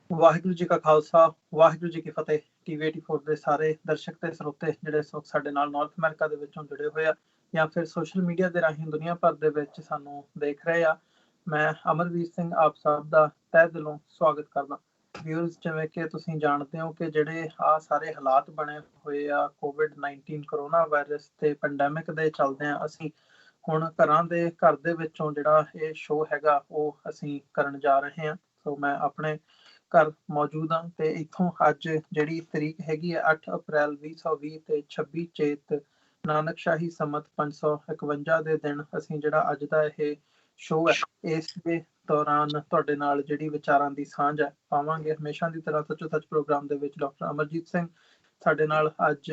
ਵਾਹਿਗੁਰੂ ਜੀ ਕਾ ਖਾਲਸਾ, ਵਾਹਿਗੁਰੂ ਜੀ ਕੀ ਫਤਿਹ। ਟੀਵੀ 84 ਦੇ ਸਾਰੇ ਦਰਸ਼ਕ ਤੇ ਸਰੋਤੇ ਜਿਹੜੇ ਇਸ ਵਕਤ ਸਾਡੇ ਨਾਲ ਨਾਰਥ ਅਮਰੀਕਾ ਦੇ ਵਿੱਚੋਂ ਜੁੜੇ ਹੋਏ ਆ ਜਾਂ ਫਿਰ ਸੋਸ਼ਲ ਮੀਡੀਆ ਦੇ ਰਾਹੀਂ ਦੁਨੀਆ ਭਰ ਦੇ ਵਿੱਚ ਸਾਨੂੰ ਦੇਖ ਰਹੇ ਆ, ਮੈਂ ਅਮਰਵੀਰ ਸਿੰਘ ਆਪ ਸਭ ਦਾ ਤਹਿ ਦਿਲੋਂ ਸਵਾਗਤ ਕਰਦਾ। ਵਿਊਅਰਸ, ਜਿਵੇਂ ਕਿ ਤੁਸੀਂ ਜਾਣਦੇ ਹੋ ਕਿ ਜਿਹੜੇ ਆ ਸਾਰੇ ਹਾਲਾਤ ਬਣੇ ਹੋਏ ਆ COVID-19 ਕਰੋਨਾ ਵਾਇਰਸ ਤੇ ਪੈਂਡੈਮਿਕ ਦੇ ਚੱਲਦੇ ਆ, ਅਸੀਂ ਹੁਣ ਘਰ ਦੇ ਵਿੱਚੋਂ ਜਿਹੜਾ ਇਹ ਸ਼ੋਅ ਹੈਗਾ ਉਹ ਅਸੀਂ ਕਰਨ ਜਾ ਰਹੇ ਹਾਂ। ਸੋ ਮੈਂ ਆਪਣੇ ਘਰ ਮੌਜੂਦ ਹਾਂ ਤੇ ਇੱਥੋਂ ਅੱਜ ਜਿਹੜੀ ਤਰੀਕ ਹੈਗੀ ਹੈ 8 ਅਪ੍ਰੈਲ 2020 ਤੇ 26 ਚੇਤ ਨਾਨਕਸ਼ਾਹੀ ਸੰਮਤ 551 ਦੇ ਦਿਨ ਅਸੀਂ ਜਿਹੜਾ ਅੱਜ ਦਾ ਇਹ ਸ਼ੋਅ ਹੈ ਇਸ ਦੇ ਦੌਰਾਨ ਤੁਹਾਡੇ ਨਾਲ ਜਿਹੜੀ ਵਿਚਾਰਾਂ ਦੀ ਸਾਂਝ ਹੈ ਪਾਵਾਂਗੇ। ਹਮੇਸ਼ਾ ਦੀ ਤਰ੍ਹਾਂ ਸੱਚੋ ਸੱਚ ਪ੍ਰੋਗਰਾਮ ਦੇ ਵਿੱਚ ਡਾਕਟਰ ਅਮਰਜੀਤ ਸਿੰਘ ਸਾਡੇ ਨਾਲ ਅੱਜ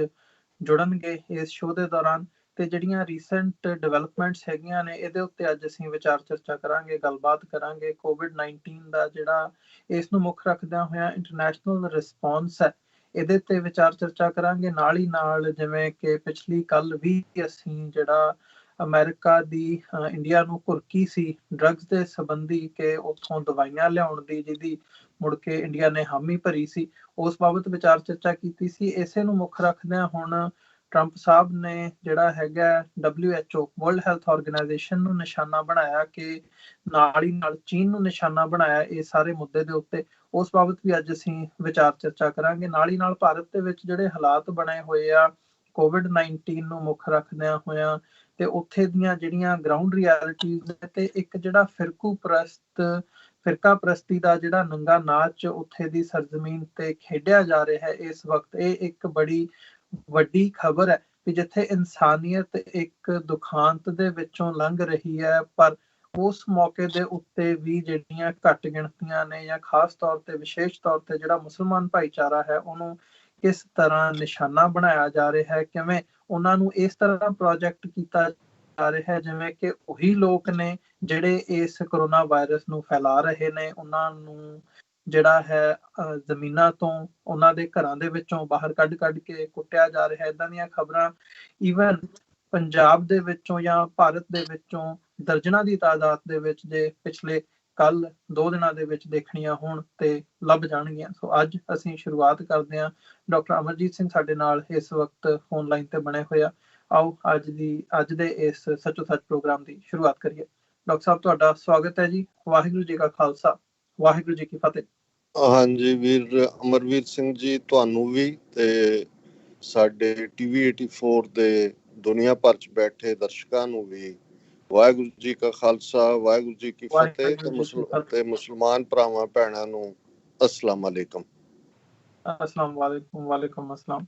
ਜੁੜਨਗੇ ਇਸ ਸ਼ੋਅ ਦੇ ਦੌਰਾਨ, ਤੇ ਜਿਹੜੀਆਂ ਰੀਸੈਂਟ ਡਿਵੈਲਪਮੈਂਟਸ ਹੈਗੀਆਂ ਨੇ ਇਹਦੇ ਉੱਤੇ ਅੱਜ ਅਸੀਂ ਵਿਚਾਰ ਚਰਚਾ ਕਰਾਂਗੇ, ਗੱਲਬਾਤ ਕਰਾਂਗੇ। COVID-19 ਦਾ ਜਿਹੜਾ ਇਸ ਨੂੰ ਮੁੱਖ ਰੱਖਦਿਆਂ ਹੋਇਆਂ ਇੰਟਰਨੈਸ਼ਨਲ ਰਿਸਪੌਂਸ ਹੈ ਇਹਦੇ ਤੇ ਵਿਚਾਰ ਚਰਚਾ ਕਰਾਂਗੇ। ਨਾਲ ਹੀ ਨਾਲ ਜਿਵੇਂ ਕਿ ਪਿਛਲੀ ਕੱਲ ਵੀ ਅਸੀਂ ਜਿਹੜਾ ਅਮਰੀਕਾ ਦੀ ਇੰਡੀਆ ਨੂੰ ਘੁਰਕੀ ਸੀ ਡਰੱਗਸ ਦੇ ਸੰਬੰਧੀ ਕਿ ਉੱਥੋਂ ਦਵਾਈਆਂ ਲਿਆਉਣ ਦੀ, ਜਿਹਦੀ ਮੁੜ ਕੇ ਇੰਡੀਆ ਨੇ ਹਾਮੀ ਭਰੀ ਸੀ, ਉਸ ਬਾਬਤ ਵਿਚਾਰ ਚਰਚਾ ਕੀਤੀ ਸੀ। ਇਸੇ ਨੂੰ ਮੁੱਖ ਰੱਖਦਿਆਂ ਹੁਣ ਟਰੰਪ ਸਾਹਿਬ ਨੇ ਜਿਹੜਾ ਹੈਗਾ WHO ਵਰਲਡ ਹੈਲਥ ਆਰਗੇਨਾਈਜੇਸ਼ਨ ਨੂੰ ਨਿਸ਼ਾਨਾ ਬਣਾਇਆ ਕਿ ਨਾਲ ਹੀ ਨਾਲ ਚੀਨ ਨੂੰ ਨਿਸ਼ਾਨਾ ਬਣਾਇਆ ਇਸ ਸਾਰੇ ਮੁੱਦੇ ਦੇ ਉੱਤੇ। ਉਸ ਬਾਬਤ ਵੀ ਅੱਜ ਅਸੀਂ ਵਿਚਾਰ ਚਰਚਾ ਕਰਾਂਗੇ। ਨਾਲ ਹੀ ਨਾਲ ਭਾਰਤ ਦੇ ਵਿੱਚ ਜਿਹੜੇ ਹਾਲਾਤ ਬਣੇ ਹੋਏ ਆ COVID-19 ਨੂੰ ਮੁੱਖ ਰੱਖਦਿਆਂ ਹੋਇਆਂ ਤੇ ਉੱਥੇ ਦੀਆਂ ਜਿਹੜੀਆਂ ਗਰਾਊਂਡ ਰਿਐਲਿਟੀਜ਼ ਨੇ ਤੇ ਇੱਕ ਜਿਹੜਾ ਫਿਰਕਾ ਪ੍ਰਸਤੀ ਦਾ ਜਿਹੜਾ ਨੰਗਾ ਨਾਚ ਉੱਥੇ ਦੀ ਸਰਜ਼ਮੀਨ ਤੇ ਖੇਡਿਆ ਜਾ ਰਿਹਾ ਹੈ ਇਸ ਵਕਤ, ਇਹ ਇੱਕ ਬੜੀ ਵੱਡੀ ਖਬਰ ਹੈ ਕਿ ਜਿੱਥੇ ਇਨਸਾਨੀਅਤ ਇੱਕ ਦੁਖਾਂਤ ਦੇ ਵਿੱਚੋਂ ਲੰਘ ਰਹੀ ਹੈ, ਪਰ ਉਸ ਮੌਕੇ ਦੇ ਉੱਤੇ ਵੀ ਜਿਹੜੀਆਂ ਘੱਟ ਗਿਣਤੀਆਂ ਨੇ ਜਾਂ ਖਾਸ ਤੌਰ ਤੇ ਵਿਸ਼ੇਸ਼ ਤੌਰ ਤੇ ਜਿਹੜਾ ਮੁਸਲਮਾਨ ਭਾਈਚਾਰਾ ਹੈ ਉਹਨੂੰ ਕਿਸ ਤਰ੍ਹਾਂ ਨਿਸ਼ਾਨਾ ਬਣਾਇਆ ਜਾ ਰਿਹਾ ਹੈ, ਕਿਵੇਂ ਉਹਨਾਂ ਨੂੰ ਇਸ ਤਰ੍ਹਾਂ ਪ੍ਰੋਜੈਕਟ ਕੀਤਾ ਜਾ ਰਿਹਾ ਹੈ ਜਿਵੇਂ ਕਿ ਉਹੀ ਲੋਕ ਨੇ ਜਿਹੜੇ ਇਸ ਕਰੋਨਾ ਵਾਇਰਸ ਨੂੰ ਫੈਲਾ ਰਹੇ ਨੇ। ਉਹਨਾਂ ਨੂੰ ਜਿਹੜਾ ਹੈ ਜ਼ਮੀਨਾਂ ਤੋਂ, ਉਹਨਾਂ ਦੇ ਘਰਾਂ ਦੇ ਵਿੱਚੋਂ ਬਾਹਰ ਕੱਢ ਕੇ ਕੁੱਟਿਆ ਜਾ ਰਿਹਾ ਹੈ। ਏਦਾਂ ਦੀਆਂ ਖਬਰਾਂ ਈਵਨ ਪੰਜਾਬ ਦੇ ਵਿੱਚੋਂ ਜਾਂ ਭਾਰਤ ਦੇ ਵਿੱਚੋਂ ਦਰਜਨਾਂ ਦੀ ਤਾਦਾਦ ਦੇ ਵਿੱਚ ਜੇ ਪਿਛਲੇ ਕੱਲ 2 ਦਿਨਾਂ ਦੇ ਵਿੱਚ ਦੇਖਣੀਆਂ ਹੋਣ ਤੇ ਲੱਭ ਜਾਣਗੀਆਂ। ਸੋ ਅੱਜ ਅਸੀਂ ਸ਼ੁਰੂਆਤ ਕਰਦੇ ਹਾਂ। ਡਾਕਟਰ ਅਮਰਜੀਤ ਸਿੰਘ ਸਾਡੇ ਨਾਲ ਇਸ ਵਕਤ ਫੋਨ ਲਾਈਨ ਤੇ ਬਣੇ ਹੋਏ ਆ। ਆਓ ਅੱਜ ਦੇ ਇਸ ਸੱਚੋ ਸੱਚ ਪ੍ਰੋਗਰਾਮ ਦੀ ਸ਼ੁਰੂਆਤ ਕਰੀਏ। ਡਾਕਟਰ ਸਾਹਿਬ, ਤੁਹਾਡਾ ਸਵਾਗਤ ਹੈ ਜੀ। ਵਾਹਿਗੁਰੂ ਜੀ ਕਾ ਖਾਲਸਾ, ਵਾਹਿਗੁਰੂ ਜੀ ਕੀ ਫਤਿਹ। ਹਾਂਜੀ ਵੀਰ ਅਮਰਵੀਰ ਸਿੰਘ ਜੀ, ਤੁਹਾਨੂੰ ਵੀ ਤੇ ਸਾਡੇ ਟੀਵੀ 84 ਦੇ ਦੁਨੀਆ ਭਰ ਚ ਬੈਠੇ ਦਰਸ਼ਕਾਂ ਨੂੰ ਵੀ ਵਾਹਿਗੁਰੂ ਜੀ ਕਾ ਖਾਲਸਾ, ਵਾਹਿਗੁਰੂ ਜੀ ਕੀ ਫਤਿਹ ਤੇ ਮੁਸਲਮਾਨ ਭਰਾਵਾਂ ਭੈਣਾਂ ਨੂੰ ਅਸਲਾਮ ਵਾਲੇਕਮ। ਅਸਲਾਮ ਵਾਲੇਕੁਮ। ਵਾਲੇਕੁਮ ਅਸਲਾਮ।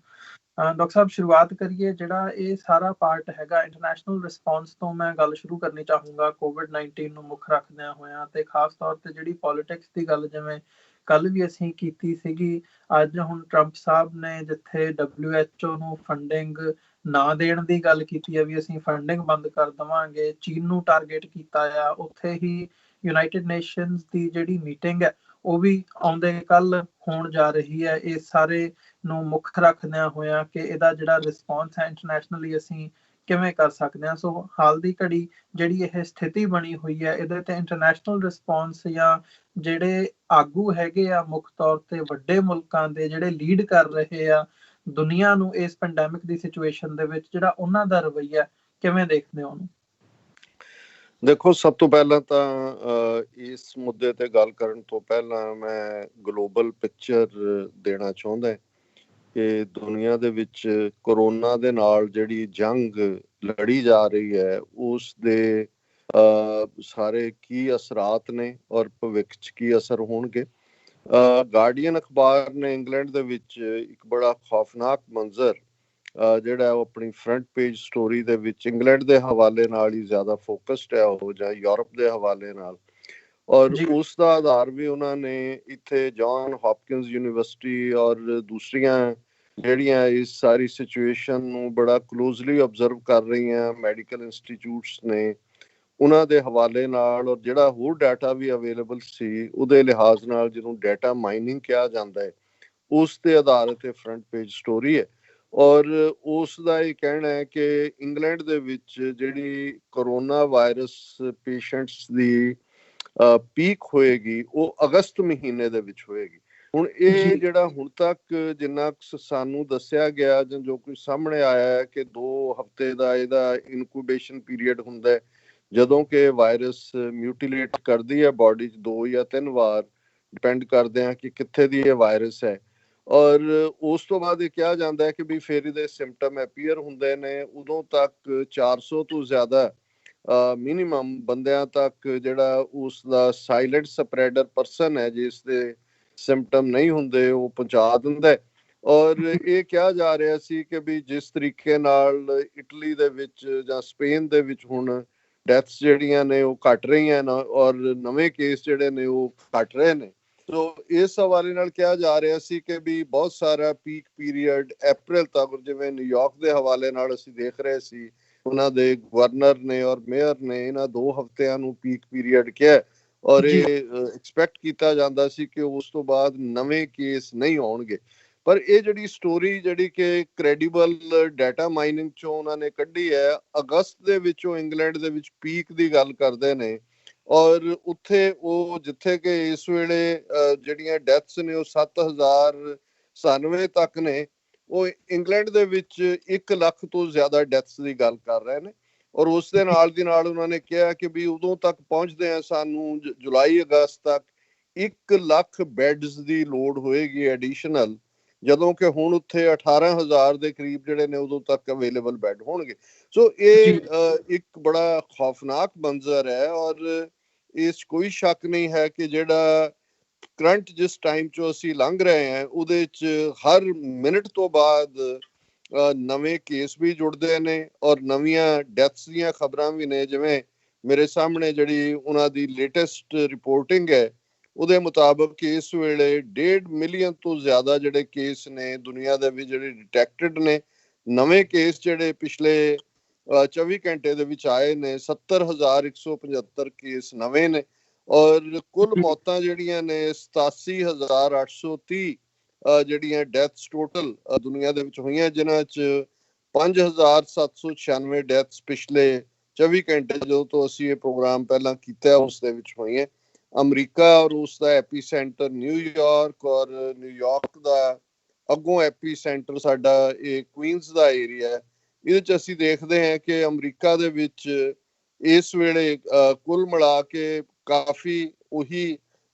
ਡਾਕਟਰ ਸਾਹਿਬ, ਸ਼ੁਰੂਆਤ ਕਰੀਏ। ਜਿਹੜਾ ਇਹ ਸਾਰਾ ਪਾਰਟ ਹੈਗਾ ਇੰਟਰਨੈਸ਼ਨਲ ਰਿਸਪੌਂਸ ਤੋਂ ਮੈਂ ਗੱਲ ਸ਼ੁਰੂ ਕਰਨੀ ਚਾਹੂੰਗਾ COVID-19 ਨੂੰ ਮੁੱਖ ਰੱਖਦਿਆਂ ਹੋਇਆਂ, ਤੇ ਖਾਸ ਤੌਰ ਤੇ ਜਿਹੜੀ ਪੋਲੀਟਿਕਸ ਦੀ ਗੱਲ ਜਿਵੇਂ ਕੱਲ ਵੀ ਅਸੀਂ ਕੀਤੀ ਸੀਗੀ, ਅੱਜ ਹੁਣ ਟਰੰਪ ਸਾਹਿਬ ਨੇ ਜਿੱਥੇ WHO ਨੂੰ ਫੰਡਿੰਗ ਨਾ ਦੇਣ ਦੀ ਗੱਲ ਕੀਤੀ ਹੈ ਵੀ ਅਸੀਂ ਫੰਡਿੰਗ ਬੰਦ ਕਰ ਦੇਵਾਂਗੇ, ਚੀਨ ਨੂੰ ਟਾਰਗੇਟ ਕੀਤਾ ਆ, ਉੱਥੇ ਹੀ ਯੂਨਾਈਟਿਡ ਨੇਸ਼ਨਸ ਦੀ ਜਿਹੜੀ ਮੀਟਿੰਗ ਹੈ ਉਹ ਵੀ ਆਉਂਦੇ ਕੱਲ ਹੋਣ ਜਾ ਰਹੀ ਹੈ। ਇਹ ਸਾਰੇ ਨੂੰ ਮੁੱਖ ਰੱਖਦਿਆਂ ਹੋਇਆਂ ਕਿ ਇਹਦਾ ਜਿਹੜਾ ਰਿਸਪੌਂਸ ਹੈ ਇੰਟਰਨੈਸ਼ਨਲੀ ਅਸੀਂ ਕਿਵੇਂ ਕਰ ਸਕਦੇ ਹਾਂ। ਸੋ ਹਾਲ ਦੀ ਘੜੀ ਜਿਹੜੀ ਇਹ ਸਥਿਤੀ ਬਣੀ ਹੋਈ ਹੈ ਇਹਦੇ ਤੇ ਇੰਟਰਨੈਸ਼ਨਲ ਰਿਸਪੌਂਸ ਜਾਂ ਜਿਹੜੇ ਆਗੂ ਹੈਗੇ ਆ ਮੁੱਖ ਤੌਰ ਤੇ ਵੱਡੇ ਮੁਲਕਾਂ ਦੇ ਜਿਹੜੇ ਲੀਡ ਕਰ ਰਹੇ ਆ ਦੁਨੀਆ ਨੂੰ ਇਸ ਪੈਂਡੈਮਿਕ ਦੀ ਸਿਚੁਏਸ਼ਨ ਦੇ ਵਿੱਚ, ਜਿਹੜਾ ਉਹਨਾਂ ਦਾ ਰਵੱਈਆ ਕਿਵੇਂ ਦੇਖਦੇ ਹੋ ਉਹਨੂੰ? ਦੇਖੋ, ਸਭ ਤੋਂ ਪਹਿਲਾਂ ਤਾਂ ਇਸ ਮੁੱਦੇ ਤੇ ਗੱਲ ਕਰਨ ਤੋਂ ਪਹਿਲਾਂ ਮੈਂ ਗਲੋਬਲ ਪਿਕਚਰ ਦੇਣਾ ਚਾਹੁੰਦਾ ਕਿ ਦੁਨੀਆ ਦੇ ਵਿੱਚ ਕਰੋਨਾ ਦੇ ਨਾਲ ਜਿਹੜੀ ਜੰਗ ਲੜੀ ਜਾ ਰਹੀ ਹੈ ਉਸ ਦੇ ਸਾਰੇ ਕੀ ਅਸਰਾਤ ਨੇ ਔਰ ਭਵਿੱਖ 'ਚ ਕੀ ਅਸਰ ਹੋਣਗੇ। ਗਾਰਡੀਅਨ ਅਖਬਾਰ ਨੇ ਇੰਗਲੈਂਡ ਦੇ ਵਿੱਚ ਇੱਕ ਬੜਾ ਖੌਫਨਾਕ ਮੰਜ਼ਰ ਜਿਹੜਾ ਉਹ ਆਪਣੀ ਫਰੰਟ ਪੇਜ ਸਟੋਰੀ ਦੇ ਵਿੱਚ ਇੰਗਲੈਂਡ ਦੇ ਹਵਾਲੇ ਨਾਲ ਹੀ ਜ਼ਿਆਦਾ ਫੋਕਸਡ ਹੈ ਉਹ, ਜਾਂ ਯੂਰਪ ਦੇ ਹਵਾਲੇ ਨਾਲ, ਔਰ ਉਸ ਦਾ ਆਧਾਰ ਵੀ ਉਹਨਾਂ ਨੇ ਇੱਥੇ ਜੌਨ ਹੌਪਕਿੰਸ ਯੂਨੀਵਰਸਿਟੀ ਔਰ ਦੂਸਰੀਆਂ ਜਿਹੜੀਆਂ ਇਸ ਸਾਰੀ ਸਿਚੁਏਸ਼ਨ ਨੂੰ ਬੜਾ ਕਲੋਜ਼ਲੀ ਓਬਜ਼ਰਵ ਕਰ ਰਹੀਆਂ ਮੈਡੀਕਲ ਇੰਸਟੀਚਿਊਟਸ ਨੇ ਉਹਨਾਂ ਦੇ ਹਵਾਲੇ ਨਾਲ, ਔਰ ਜਿਹੜਾ ਹੋਰ ਡਾਟਾ ਵੀ ਅਵੇਲੇਬਲ ਸੀ ਉਹਦੇ ਲਿਹਾਜ਼ ਨਾਲ, ਜਿਹਨੂੰ ਡਾਟਾ ਮਾਈਨਿੰਗ ਕਿਹਾ ਜਾਂਦਾ ਹੈ, ਉਸ ਦੇ ਆਧਾਰ ਤੇ ਫਰੰਟ ਪੇਜ ਸਟੋਰੀ ਹੈ। ਔਰ ਉਸ ਦਾ ਇਹ ਕਹਿਣਾ ਹੈ ਕਿ ਇੰਗਲੈਂਡ ਦੇ ਵਿੱਚ ਜਿਹੜੀ ਕਰੋਨਾ ਵਾਇਰਸ ਪੇਸ਼ੈਂਟਸ ਦੀ ਪੀਕ ਹੋਏਗੀ ਉਹ ਅਗਸਤ ਮਹੀਨੇ ਦੇ ਵਿੱਚ ਹੋਏਗੀ। ਹੁਣ ਇਹ ਜਿਹੜਾ ਹੁਣ ਤੱਕ ਜਿੰਨਾ ਸਾਨੂੰ ਦੱਸਿਆ ਗਿਆ ਜਾਂ ਜੋ ਕੁਝ ਸਾਹਮਣੇ ਆਇਆ ਹੈ ਕਿ 2 ਹਫ਼ਤੇ ਦਾ ਇਹਦਾ ਇਨਕੂਬੇਸ਼ਨ ਪੀਰੀਅਡ ਹੁੰਦਾ ਹੈ, ਜਦੋਂ ਕਿ ਵਾਇਰਸ ਮਿਊਟੀਲੇਟ ਕਰਦੀ ਹੈ ਬਾਡੀ 'ਚ 2 ਜਾਂ 3 ਵਾਰ, ਡਿਪੈਂਡ ਕਰਦੇ ਆ ਕਿ ਕਿੱਥੇ ਦੀ ਇਹ ਵਾਇਰਸ ਹੈ। ਔਰ ਉਸ ਤੋਂ ਬਾਅਦ ਇਹ ਕਿਹਾ ਜਾਂਦਾ ਹੈ ਕਿ ਵੀ ਫਿਰ ਇਹਦੇ ਸਿੰਪਟਮ ਅਪੀਅਰ ਹੁੰਦੇ ਨੇ। ਉਦੋਂ ਤੱਕ 400 ਤੋਂ ਜ਼ਿਆਦਾ ਮਿਨੀਮਮ ਬੰਦਿਆਂ ਤੱਕ ਜਿਹੜਾ ਉਸ ਦਾ ਸਾਇਲੈਂਟ ਸਪਰੈਡਰ ਪਰਸਨ ਹੈ, ਜਿਸ ਦੇ ਸਿੰਪਟਮ ਨਹੀਂ ਹੁੰਦੇ, ਉਹ ਪਹੁੰਚਾ ਦਿੰਦਾ ਹੈ। ਔਰ ਇਹ ਕਿਹਾ ਜਾ ਰਿਹਾ ਸੀ ਕਿ ਵੀ ਜਿਸ ਤਰੀਕੇ ਨਾਲ ਇਟਲੀ ਦੇ ਵਿੱਚ ਜਾਂ ਸਪੇਨ ਦੇ ਵਿੱਚ ਹੁਣ ਡੈਥਸ ਜਿਹੜੀਆਂ ਨੇ ਉਹ ਘਟ ਰਹੀਆਂ ਨੇ ਔਰ ਨਵੇਂ ਕੇਸ ਜਿਹੜੇ ਨੇ ਉਹ ਘਟ ਰਹੇ ਨੇ, ਸੋ ਇਸ ਹਵਾਲੇ ਨਾਲ ਕਿਹਾ ਜਾ ਰਿਹਾ ਸੀ ਕਿ ਵੀ ਬਹੁਤ ਸਾਰਾ ਪੀਕ ਪੀਰੀਅਡ ਅਪ੍ਰੈਲ ਤੱਕ, ਜਿਵੇਂ ਨਿਊਯਾਰਕ ਦੇ ਹਵਾਲੇ ਨਾਲ ਅਸੀਂ ਦੇਖ ਰਹੇ ਸੀ, ਉਹਨਾਂ ਦੇ ਗਵਰਨਰ ਨੇ ਔਰ ਮੇਅਰ ਨੇ ਇਹਨਾਂ 2 ਹਫ਼ਤਿਆਂ ਨੂੰ ਪੀਕ ਪੀਰੀਅਡ ਕਿਹਾ। ਔਰ ਇਹ ਐਕਸਪੈਕਟ ਕੀਤਾ ਜਾਂਦਾ ਸੀ ਕਿ ਉਸ ਤੋਂ ਬਾਅਦ ਨਵੇਂ ਕੇਸ ਨਹੀਂ ਆਉਣਗੇ। ਪਰ ਇਹ ਜਿਹੜੀ ਸਟੋਰੀ ਜਿਹੜੀ ਕਿ ਕ੍ਰੈਡੀਬਲ ਡਾਟਾ ਮਾਈਨਿੰਗ ਚੋਂ ਉਹਨਾਂ ਨੇ ਕੱਢੀ ਹੈ, ਅਗਸਤ ਦੇ ਵਿੱਚ ਉਹ ਇੰਗਲੈਂਡ ਦੇ ਵਿੱਚ ਪੀਕ ਦੀ ਗੱਲ ਕਰਦੇ ਨੇ। ਔਰ ਉੱਥੇ ਉਹ ਜਿੱਥੇ ਕਿ ਇਸ ਵੇਲੇ ਜਿਹੜੀਆਂ ਡੈਥਸ ਨੇ ਉਹ 7097 ਤੱਕ ਨੇ, ਉਹ ਇੰਗਲੈਂਡ ਦੇ ਵਿੱਚ 1 ਲੱਖ ਤੋਂ ਜ਼ਿਆਦਾ ਡੈਥਸ ਦੀ ਗੱਲ ਕਰ ਰਹੇ ਨੇ। ਔਰ ਉਸ ਦੇ ਨਾਲ ਦੀ ਨਾਲ ਉਹਨਾਂ ਨੇ ਕਿਹਾ ਕਿ ਵੀ ਉਦੋਂ ਤੱਕ ਪਹੁੰਚਦੇ ਆ ਸਾਨੂੰ ਜੁਲਾਈ ਅਗਸਤ ਤੱਕ 1 ਲੱਖ ਬੈਡਸ ਦੀ ਲੋੜ ਹੋਏਗੀ ਐਡੀਸ਼ਨਲ, ਜਦੋਂ ਕਿ ਹੁਣ ਉੱਥੇ 18,000 ਦੇ ਕਰੀਬ ਜਿਹੜੇ ਨੇ ਉਦੋਂ ਤੱਕ ਅਵੇਲੇਬਲ ਬੈੱਡ ਹੋਣਗੇ। ਸੋ ਇਹ ਇੱਕ ਬੜਾ ਖੌਫਨਾਕ ਮੰਜ਼ਰ ਹੈ। ਔਰ ਇਸ ਕੋਈ ਸ਼ੱਕ ਨਹੀਂ ਹੈ ਕਿ ਜਿਹੜਾ ਕਰੰਟ ਜਿਸ ਟਾਈਮ ਚੋਂ ਅਸੀਂ ਲੰਘ ਰਹੇ ਹਾਂ ਉਹਦੇ 'ਚ ਹਰ ਮਿੰਟ ਤੋਂ ਬਾਅਦ ਨਵੇਂ ਕੇਸ ਵੀ ਜੁੜਦੇ ਨੇ ਔਰ ਨਵੀਆਂ ਡੈਥਸ ਦੀਆਂ ਖਬਰਾਂ ਵੀ ਨੇ। ਜਿਵੇਂ ਮੇਰੇ ਸਾਹਮਣੇ ਜਿਹੜੀ ਉਹਨਾਂ ਦੀ ਲੇਟੈਸਟ ਰਿਪੋਰਟਿੰਗ ਹੈ, ਉਹਦੇ ਮੁਤਾਬਕ ਇਸ ਵੇਲੇ 1.5 ਮਿਲੀਅਨ ਤੋਂ ਜ਼ਿਆਦਾ ਜਿਹੜੇ ਕੇਸ ਨੇ ਦੁਨੀਆ ਦੇ ਵਿੱਚ ਜਿਹੜੇ ਡਿਟੈਕਟਡ ਨੇ। ਨਵੇਂ ਕੇਸ ਜਿਹੜੇ ਪਿਛਲੇ 24 ਘੰਟੇ ਦੇ ਵਿੱਚ ਆਏ ਨੇ 70,175 ਕੇਸ ਨਵੇਂ ਨੇ। ਔਰ ਕੁੱਲ ਮੌਤਾਂ ਜਿਹੜੀਆਂ ਨੇ 87,830 ਜਿਹੜੀਆਂ ਡੈਥਸ ਟੋਟਲ ਦੁਨੀਆ ਦੇ ਵਿੱਚ ਹੋਈਆਂ, ਜਿਨ੍ਹਾਂ 'ਚ 5,796 ਡੈਥਸ ਪਿਛਲੇ 24 ਘੰਟੇ ਜਦੋਂ ਤੋਂ ਅਸੀਂ ਇਹ ਪ੍ਰੋਗਰਾਮ ਪਹਿਲਾਂ ਕੀਤਾ ਉਸ ਦੇ ਵਿੱਚ ਹੋਈਆਂ। ਅਮਰੀਕਾ ਔਰ ਉਸ ਦਾ ਐਪੀ ਸੈਂਟਰ ਨਿਊਯਾਰਕ, ਔਰ ਨਿਊਯਾਰਕ ਦਾ ਅੱਗੋਂ ਐਪੀ ਸੈਂਟਰ ਸਾਡਾ ਇਹ ਕੁਈਨਸ ਦਾ ਏਰੀਆ ਹੈ। ਇਹਦੇ 'ਚ ਅਸੀਂ ਦੇਖਦੇ ਹਾਂ ਕਿ ਅਮਰੀਕਾ ਦੇ ਵਿੱਚ ਇਸ ਵੇਲੇ ਕੁੱਲ ਮਿਲਾ ਕੇ ਕਾਫੀ ਉਹੀ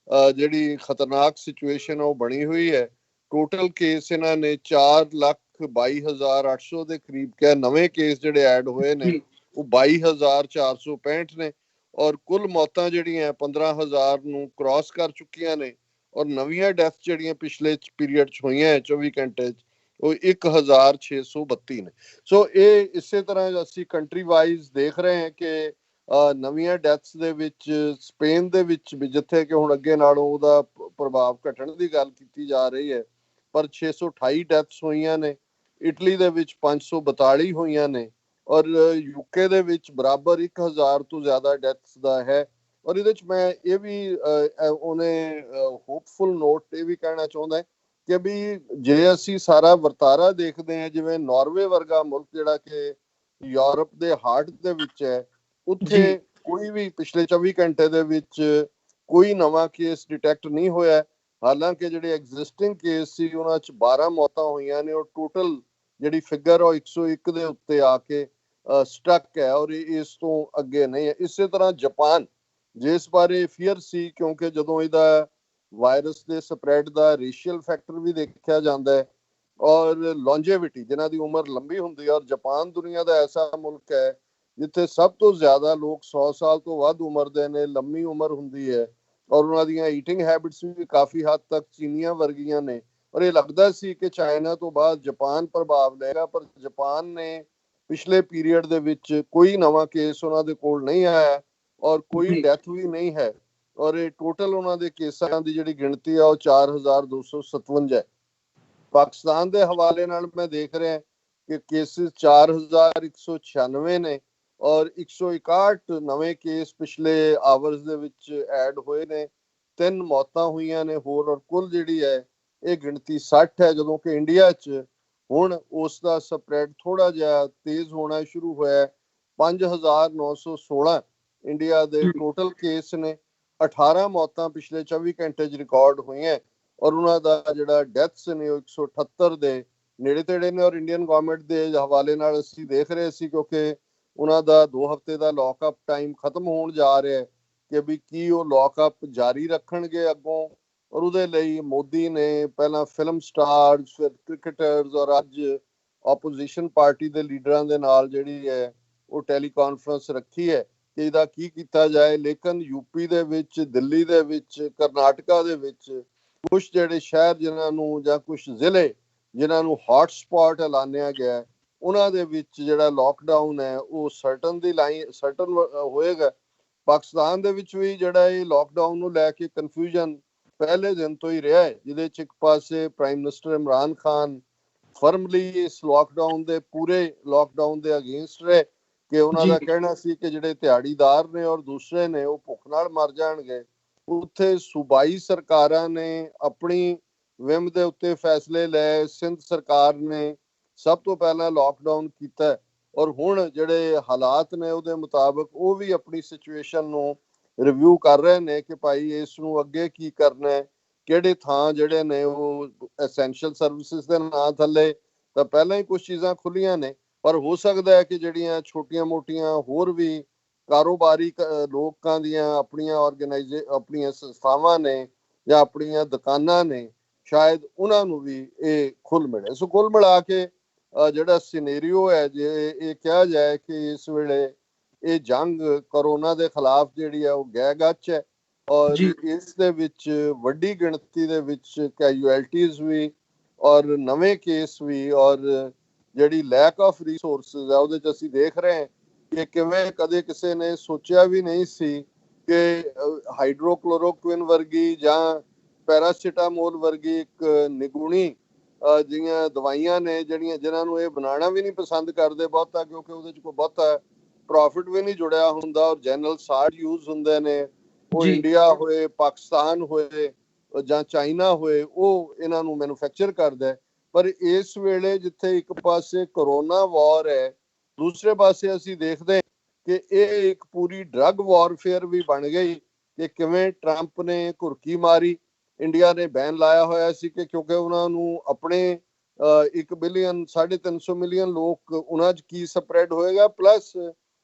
ਜਿਹੜੀ ਖਤਰਨਾਕ ਸਿਚੁਏਸ਼ਨ ਉਹ ਬਣੀ ਹੋਈ ਹੈ। ਟੋਟਲ ਕੇਸ ਇਹਨਾਂ ਨੇ 4,22,800 ਦੇ ਕਰੀਬ ਕਿਹਾ। ਨਵੇਂ ਕੇਸ ਜਿਹੜੇ ਐਡ ਹੋਏ ਨੇ ਉਹ 22,465 ਨੇ। ਔਰ ਕੁੱਲ ਮੌਤਾਂ ਜਿਹੜੀਆਂ 15,000 ਨੂੰ ਕ੍ਰਾਸ ਕਰ ਚੁੱਕੀਆਂ ਨੇ। ਔਰ ਨਵੀਆਂ ਡੈਥ ਜਿਹੜੀਆਂ ਪਿਛਲੇ ਪੀਰੀਅਡ 'ਚ ਹੋਈਆਂ 24 ਘੰਟੇ 'ਚ ਉਹ 1,632 ਨੇ। ਸੋ ਇਹ ਇਸੇ ਤਰ੍ਹਾਂ ਅਸੀਂ ਕੰਟਰੀ ਵਾਈਜ਼ ਦੇਖ ਰਹੇ ਹਾਂ ਕਿ ਨਵੀਆਂ ਡੈਥਸ ਦੇ ਵਿੱਚ ਸਪੇਨ ਦੇ ਵਿੱਚ ਵੀ, ਜਿੱਥੇ ਕਿ ਹੁਣ ਅੱਗੇ ਨਾਲੋਂ ਉਹਦਾ ਪ੍ਰਭਾਵ ਘਟਣ ਦੀ ਗੱਲ ਕੀਤੀ ਜਾ ਰਹੀ ਹੈ, ਪਰ 628 ਡੈਥਸ ਹੋਈਆਂ ਨੇ। ਇਟਲੀ ਦੇ ਵਿੱਚ 542 ਹੋਈਆਂ ਨੇ। ਔਰ ਯੂਕੇ ਦੇ ਵਿੱਚ ਬਰਾਬਰ 1,000 ਤੋਂ ਜ਼ਿਆਦਾ ਡੈਥਸ ਦਾ ਹੈ। ਔਰ ਇਹਦੇ 'ਚ ਮੈਂ ਇਹ ਵੀ ਉਹਨੇ ਹੋਪਫੁਲ ਨੋਟ ਇਹ ਵੀ ਕਹਿਣਾ ਚਾਹੁੰਦਾ ਕਿ ਵੀ ਜੇ ਅਸੀਂ ਸਾਰਾ ਵਰਤਾਰਾ ਦੇਖਦੇ ਹਾਂ, ਜਿਵੇਂ ਨਾਰਵੇ ਵਰਗਾ ਮੁਲਕ ਜਿਹੜਾ ਕਿ ਯੂਰਪ ਦੇ ਹਾਰਟ ਦੇ ਵਿੱਚ ਹੈ, ਉੱਥੇ ਕੋਈ ਵੀ ਪਿਛਲੇ 24 ਘੰਟੇ ਦੇ ਵਿੱਚ ਕੋਈ ਨਵਾਂ ਕੇਸ ਡਿਟੈਕਟ ਨਹੀਂ ਹੋਇਆ। ਹਾਲਾਂਕਿ ਜਿਹੜੇ ਐਗਜ਼ਿਸਟਿੰਗ ਕੇਸ ਸੀ ਉਹਨਾਂ 'ਚ 12 ਮੌਤਾਂ ਹੋਈਆਂ ਨੇ। ਔਰ ਟੋਟਲ ਜਿਹੜੀ ਫਿਗਰ ਉਹ 101 ਦੇ ਉੱਤੇ ਆ ਕੇ ਸਟਕ ਹੈ ਔਰ ਇਸ ਤੋਂ ਅੱਗੇ ਨਹੀਂ ਹੈ। ਇਸੇ ਤਰ੍ਹਾਂ ਜਾਪਾਨ, ਜਿਸ ਬਾਰੇ ਫੀਅਰ ਸੀ ਕਿਉਂਕਿ ਜਦੋਂ ਇਹਦਾ ਵਾਇਰਸ ਦੇ ਸਪਰੈਡ ਦਾ ਰੇਸ਼ੀਅਲ ਫੈਕਟਰ ਵੀ ਦੇਖਿਆ ਜਾਂਦਾ ਹੈ ਔਰ ਲੌਂਜੇਵਿਟੀ, ਜਿਨ੍ਹਾਂ ਦੀ ਉਮਰ ਲੰਬੀ ਹੁੰਦੀ ਹੈ। ਔਰ ਜਾਪਾਨ ਦੁਨੀਆ ਦਾ ਐਸਾ ਮੁਲਕ ਹੈ ਜਿੱਥੇ ਸਭ ਤੋਂ ਜ਼ਿਆਦਾ ਲੋਕ 100 ਸਾਲ ਤੋਂ ਵੱਧ ਉਮਰ ਦੇ ਨੇ, ਲੰਮੀ ਉਮਰ ਹੁੰਦੀ ਹੈ। ਔਰ ਉਹਨਾਂ ਦੀਆਂ ਈਟਿੰਗ ਹੈਬਿਟਸ ਵੀ ਕਾਫੀ ਹੱਦ ਤੱਕ ਚੀਨੀਆਂ ਵਰਗੀਆਂ ਨੇ। ਔਰ ਇਹ ਲੱਗਦਾ ਸੀ ਕਿ ਚਾਈਨਾ ਤੋਂ ਬਾਅਦ ਜਾਪਾਨ ਪ੍ਰਭਾਵ ਲਏਗਾ, ਪਰ ਜਾਪਾਨ ਨੇ ਪਿਛਲੇ ਪੀਰੀਅਡ ਦੇ ਵਿੱਚ ਕੋਈ ਨਵਾਂ ਕੇਸ ਉਹਨਾਂ ਦੇ ਕੋਲ ਨਹੀਂ ਆਇਆ ਔਰ ਕੋਈ ਡੈਥ ਵੀ ਨਹੀਂ ਹੈ। ਔਰ ਇਹ ਟੋਟਲ ਉਹਨਾਂ ਦੇ ਕੇਸਾਂ ਦੀ ਜਿਹੜੀ ਗਿਣਤੀ ਆ ਉਹ 4,257 ਹੈ। ਪਾਕਿਸਤਾਨ ਦੇ ਹਵਾਲੇ ਨਾਲ ਮੈਂ ਦੇਖ ਰਿਹਾ ਕਿ ਕੇਸਿਸ 4,196 ਨੇ ਔਰ 161 ਨਵੇਂ ਕੇਸ ਪਿਛਲੇ ਆਵਰਸ ਦੇ ਵਿੱਚ ਐਡ ਹੋਏ ਨੇ। 3 ਮੌਤਾਂ ਹੋਈਆਂ ਨੇ ਹੋਰ। ਔਰ ਕੁੱਲ ਜਿਹੜੀ ਹੈ ਇਹ ਗਿਣਤੀ 60 ਹੈ, ਜਦੋਂ ਕਿ ਇੰਡੀਆ 'ਚ ਹੁਣ ਉਸ ਦਾ ਸਪਰੈਡ ਥੋੜਾ ਜਿਹਾ ਤੇਜ਼ ਹੋਣਾ ਸ਼ੁਰੂ ਹੋਇਆ। 5,916 ਇੰਡੀਆ ਦੇ ਟੋਟਲ ਕੇਸ ਨੇ। 18 ਮੌਤਾਂ ਪਿਛਲੇ 24 ਘੰਟੇ 'ਚ ਰਿਕਾਰਡ ਹੋਈਆਂ ਔਰ ਉਹਨਾਂ ਦਾ ਜਿਹੜਾ ਡੈਥਸ ਨੇ ਉਹ 178 ਦੇ ਨੇੜੇ ਤੇੜੇ ਨੇ। ਔਰ ਇੰਡੀਅਨ ਗਵਰਨਮੈਂਟ ਦੇ ਹਵਾਲੇ ਨਾਲ ਅਸੀਂ ਦੇਖ ਰਹੇ ਸੀ, ਕਿਉਂਕਿ ਉਹਨਾਂ ਦਾ 2 ਹਫ਼ਤੇ ਦਾ ਲੌਕਅਪ ਟਾਈਮ ਖਤਮ ਹੋਣ ਜਾ ਰਿਹਾ ਹੈ, ਕਿ ਵੀ ਕੀ ਉਹ ਲੌਕਅਪ ਜਾਰੀ ਰੱਖਣਗੇ ਅੱਗੋਂ। ਔਰ ਉਹਦੇ ਲਈ ਮੋਦੀ ਨੇ ਪਹਿਲਾਂ ਫਿਲਮ ਸਟਾਰਸ, ਫਿਰ ਕ੍ਰਿਕਟਰਸ, ਔਰ ਅੱਜ ਆਪੋਜੀਸ਼ਨ ਪਾਰਟੀ ਦੇ ਲੀਡਰਾਂ ਦੇ ਨਾਲ ਜਿਹੜੀ ਹੈ ਉਹ ਟੈਲੀਕਾਨਫਰੰਸ ਰੱਖੀ ਹੈ ਕਿ ਇਹਦਾ ਕੀ ਕੀਤਾ ਜਾਏ। ਲੇਕਿਨ ਯੂਪੀ ਦੇ ਵਿੱਚ, ਦਿੱਲੀ ਦੇ ਵਿੱਚ, ਕਰਨਾਟਕਾ ਦੇ ਵਿੱਚ ਕੁਝ ਜਿਹੜੇ ਸ਼ਹਿਰ ਜਿਨ੍ਹਾਂ ਨੂੰ, ਜਾਂ ਕੁਝ ਜ਼ਿਲ੍ਹੇ ਜਿਨ੍ਹਾਂ ਨੂੰ ਹੌਟ ਸਪੌਟ ਐਲਾਨਿਆ ਗਿਆ, ਉਹਨਾਂ ਦੇ ਵਿੱਚ ਜਿਹੜਾ ਲੋਕਡਾਊਨ ਹੈ ਉਹ ਸਰਟਨ ਹੋਏਗਾ। ਪਾਕਿਸਤਾਨ ਦੇ ਵਿੱਚ ਵੀ ਜਿਹੜਾ ਇਹ ਲੋਕਡਾਊਨ ਨੂੰ ਲੈ ਕੇ ਕਨਫਿਊਜ਼ਨ ਪਹਿਲੇ ਦਿਨ ਤੋਂ ਹੀ ਰਿਹਾ ਹੈ, ਜਿਹਦੇ ਚ ਇੱਕ ਪਾਸੇ ਪ੍ਰਾਈਮ ਮਿਨਿਸਟਰ ਇਮਰਾਨ ਖਾਨ ਫਰਮਲੀ ਇਸ ਲੋਕਡਾਊਨ ਦੇ, ਪੂਰੇ ਲੋਕਡਾਊਨ ਦੇ ਅਗੇਂਸਟ ਰਹੇ, ਕਿ ਉਹਨਾਂ ਦਾ ਕਹਿਣਾ ਸੀ ਕਿ ਜਿਹੜੇ ਦਿਹਾੜੀਦਾਰ ਨੇ ਔਰ ਦੂਸਰੇ ਨੇ ਉਹ ਭੁੱਖ ਨਾਲ ਮਰ ਜਾਣਗੇ। ਉੱਥੇ ਸੂਬਾਈ ਸਰਕਾਰਾਂ ਨੇ ਆਪਣੀ ਵਿਮ ਦੇ ਉੱਤੇ ਫੈਸਲੇ ਲਏ। ਸਿੰਧ ਸਰਕਾਰ ਨੇ ਸਭ ਤੋਂ ਪਹਿਲਾਂ ਲੋਕਡਾਊਨ ਕੀਤਾ, ਔਰ ਹੁਣ ਜਿਹੜੇ ਹਾਲਾਤ ਨੇ ਉਹਦੇ ਮੁਤਾਬਕ ਉਹ ਵੀ ਆਪਣੀ ਸਿਚੁਏਸ਼ਨ ਨੂੰ ਰਿਵਿਊ ਕਰ ਰਹੇ ਨੇ ਕਿ ਭਾਈ ਇਸ ਨੂੰ ਅੱਗੇ ਕੀ ਕਰਨਾ ਹੈ। ਕਿਹੜੇ ਥਾਂ ਜਿਹੜੇ ਨੇ ਉਹ ਐਸੈਂਸ਼ੀਅਲ ਸਰਵਿਸਿਜ਼ ਦੇ ਨਾਂ ਥੱਲੇ ਤਾਂ ਪਹਿਲਾਂ ਹੀ ਕੁਝ ਚੀਜ਼ਾਂ ਖੁੱਲੀਆਂ ਨੇ, ਪਰ ਹੋ ਸਕਦਾ ਹੈ ਕਿ ਜਿਹੜੀਆਂ ਛੋਟੀਆਂ ਮੋਟੀਆਂ ਹੋਰ ਵੀ ਕਾਰੋਬਾਰੀ ਲੋਕਾਂ ਦੀਆਂ ਆਪਣੀਆਂ ਸੰਸਥਾਵਾਂ ਨੇ ਜਾਂ ਆਪਣੀਆਂ ਦੁਕਾਨਾਂ ਨੇ, ਸ਼ਾਇਦ ਉਹਨਾਂ ਨੂੰ ਵੀ ਇਹ ਖੁੱਲ ਮਿਲੇ। ਸੋ ਕੁੱਲ ਮਿਲਾ ਕੇ ਜਿਹੜਾ ਸਿਨੈਰੀਓ ਹੈ, ਜੇ ਇਹ ਕਿਹਾ ਜਾਏ ਕਿ ਇਸ ਵੇਲੇ ਇਹ ਜੰਗ ਕਰੋਨਾ ਦੇ ਖਿਲਾਫ ਜਿਹੜੀ ਹੈ ਉਹ ਗਹਿ ਗੱਚ ਹੈ, ਔਰ ਇਸ ਦੇ ਵਿੱਚ ਵੱਡੀ ਗਿਣਤੀ ਦੇ ਵਿੱਚ ਕੈਜੂਅਲਟੀਜ਼ ਵੀ ਔਰ ਨਵੇਂ ਕੇਸ ਵੀ, ਔਰ ਜਿਹੜੀ ਲੈਕ ਆਫ ਰਿਸੋਰਸਿਸ ਹੈ ਉਹਦੇ ਚ ਅਸੀਂ ਦੇਖ ਰਹੇ ਹਾਂ ਕਿ ਕਿਵੇਂ ਕਦੇ ਕਿਸੇ ਨੇ ਸੋਚਿਆ ਵੀ ਨਹੀਂ ਸੀ ਕਿ ਹਾਈਡਰੋਕਲੋਰੋਕੁਇਨ ਵਰਗੀ ਜਾਂ ਪੈਰਾਸੀਟਾਮੋਲ ਵਰਗੀ ਇੱਕ ਨਿਗੁਣੀ ਜਿਹੀਆਂ ਦਵਾਈਆਂ ਨੇ ਜਿਨ੍ਹਾਂ ਨੂੰ ਇਹ ਬਣਾਉਣਾ ਵੀ ਨਹੀਂ ਪਸੰਦ ਕਰਦੇ ਬਹੁਤਾ, ਕਿਉਂਕਿ ਉਹਦੇ ਚ ਕੋਈ ਬਹੁਤਾ ਪ੍ਰੋਫਿਟ ਵੀ ਨਹੀਂ ਜੁੜਿਆ ਹੁੰਦਾ, ਔਰ ਜਨਰਲ ਸਾਲਟ ਯੂਜ਼ ਹੁੰਦੇ ਨੇ। ਉਹ ਇੰਡੀਆ ਹੋਏ, ਪਾਕਿਸਤਾਨ ਹੋਏ ਜਾਂ ਚਾਈਨਾ ਹੋਏ, ਉਹ ਇਹਨਾਂ ਨੂੰ ਮੈਨੂਫੈਕਚਰ ਕਰਦਾ ਹੈ। ਪਰ ਇਸ ਵੇਲੇ ਜਿੱਥੇ ਇੱਕ ਪਾਸੇ ਕਰੋਨਾ ਵਾਰ ਹੈ, ਦੂਸਰੇ ਪਾਸੇ ਅਸੀਂ ਦੇਖਦੇ ਕਿ ਇਹ ਇੱਕ ਪੂਰੀ ਡਰੱਗ ਵਾਰਫੇਅਰ ਵੀ ਬਣ ਗਈ, ਕਿ ਕਿਵੇਂ ਟਰੰਪ ਨੇ ਘੁਰਕੀ ਮਾਰੀ। ਇੰਡੀਆ ਨੇ ਬੈਨ ਲਾਇਆ ਹੋਇਆ ਸੀ ਕਿ ਕਿਉਂਕਿ ਉਹਨਾਂ ਨੂੰ ਆਪਣੇ 1 ਬਿਲੀਅਨ 350 ਮਿਲੀਅਨ ਲੋਕ ਉਹਨਾਂ 'ਚ ਕੀ ਸਪਰੈਡ ਹੋਏਗਾ, ਪਲੱਸ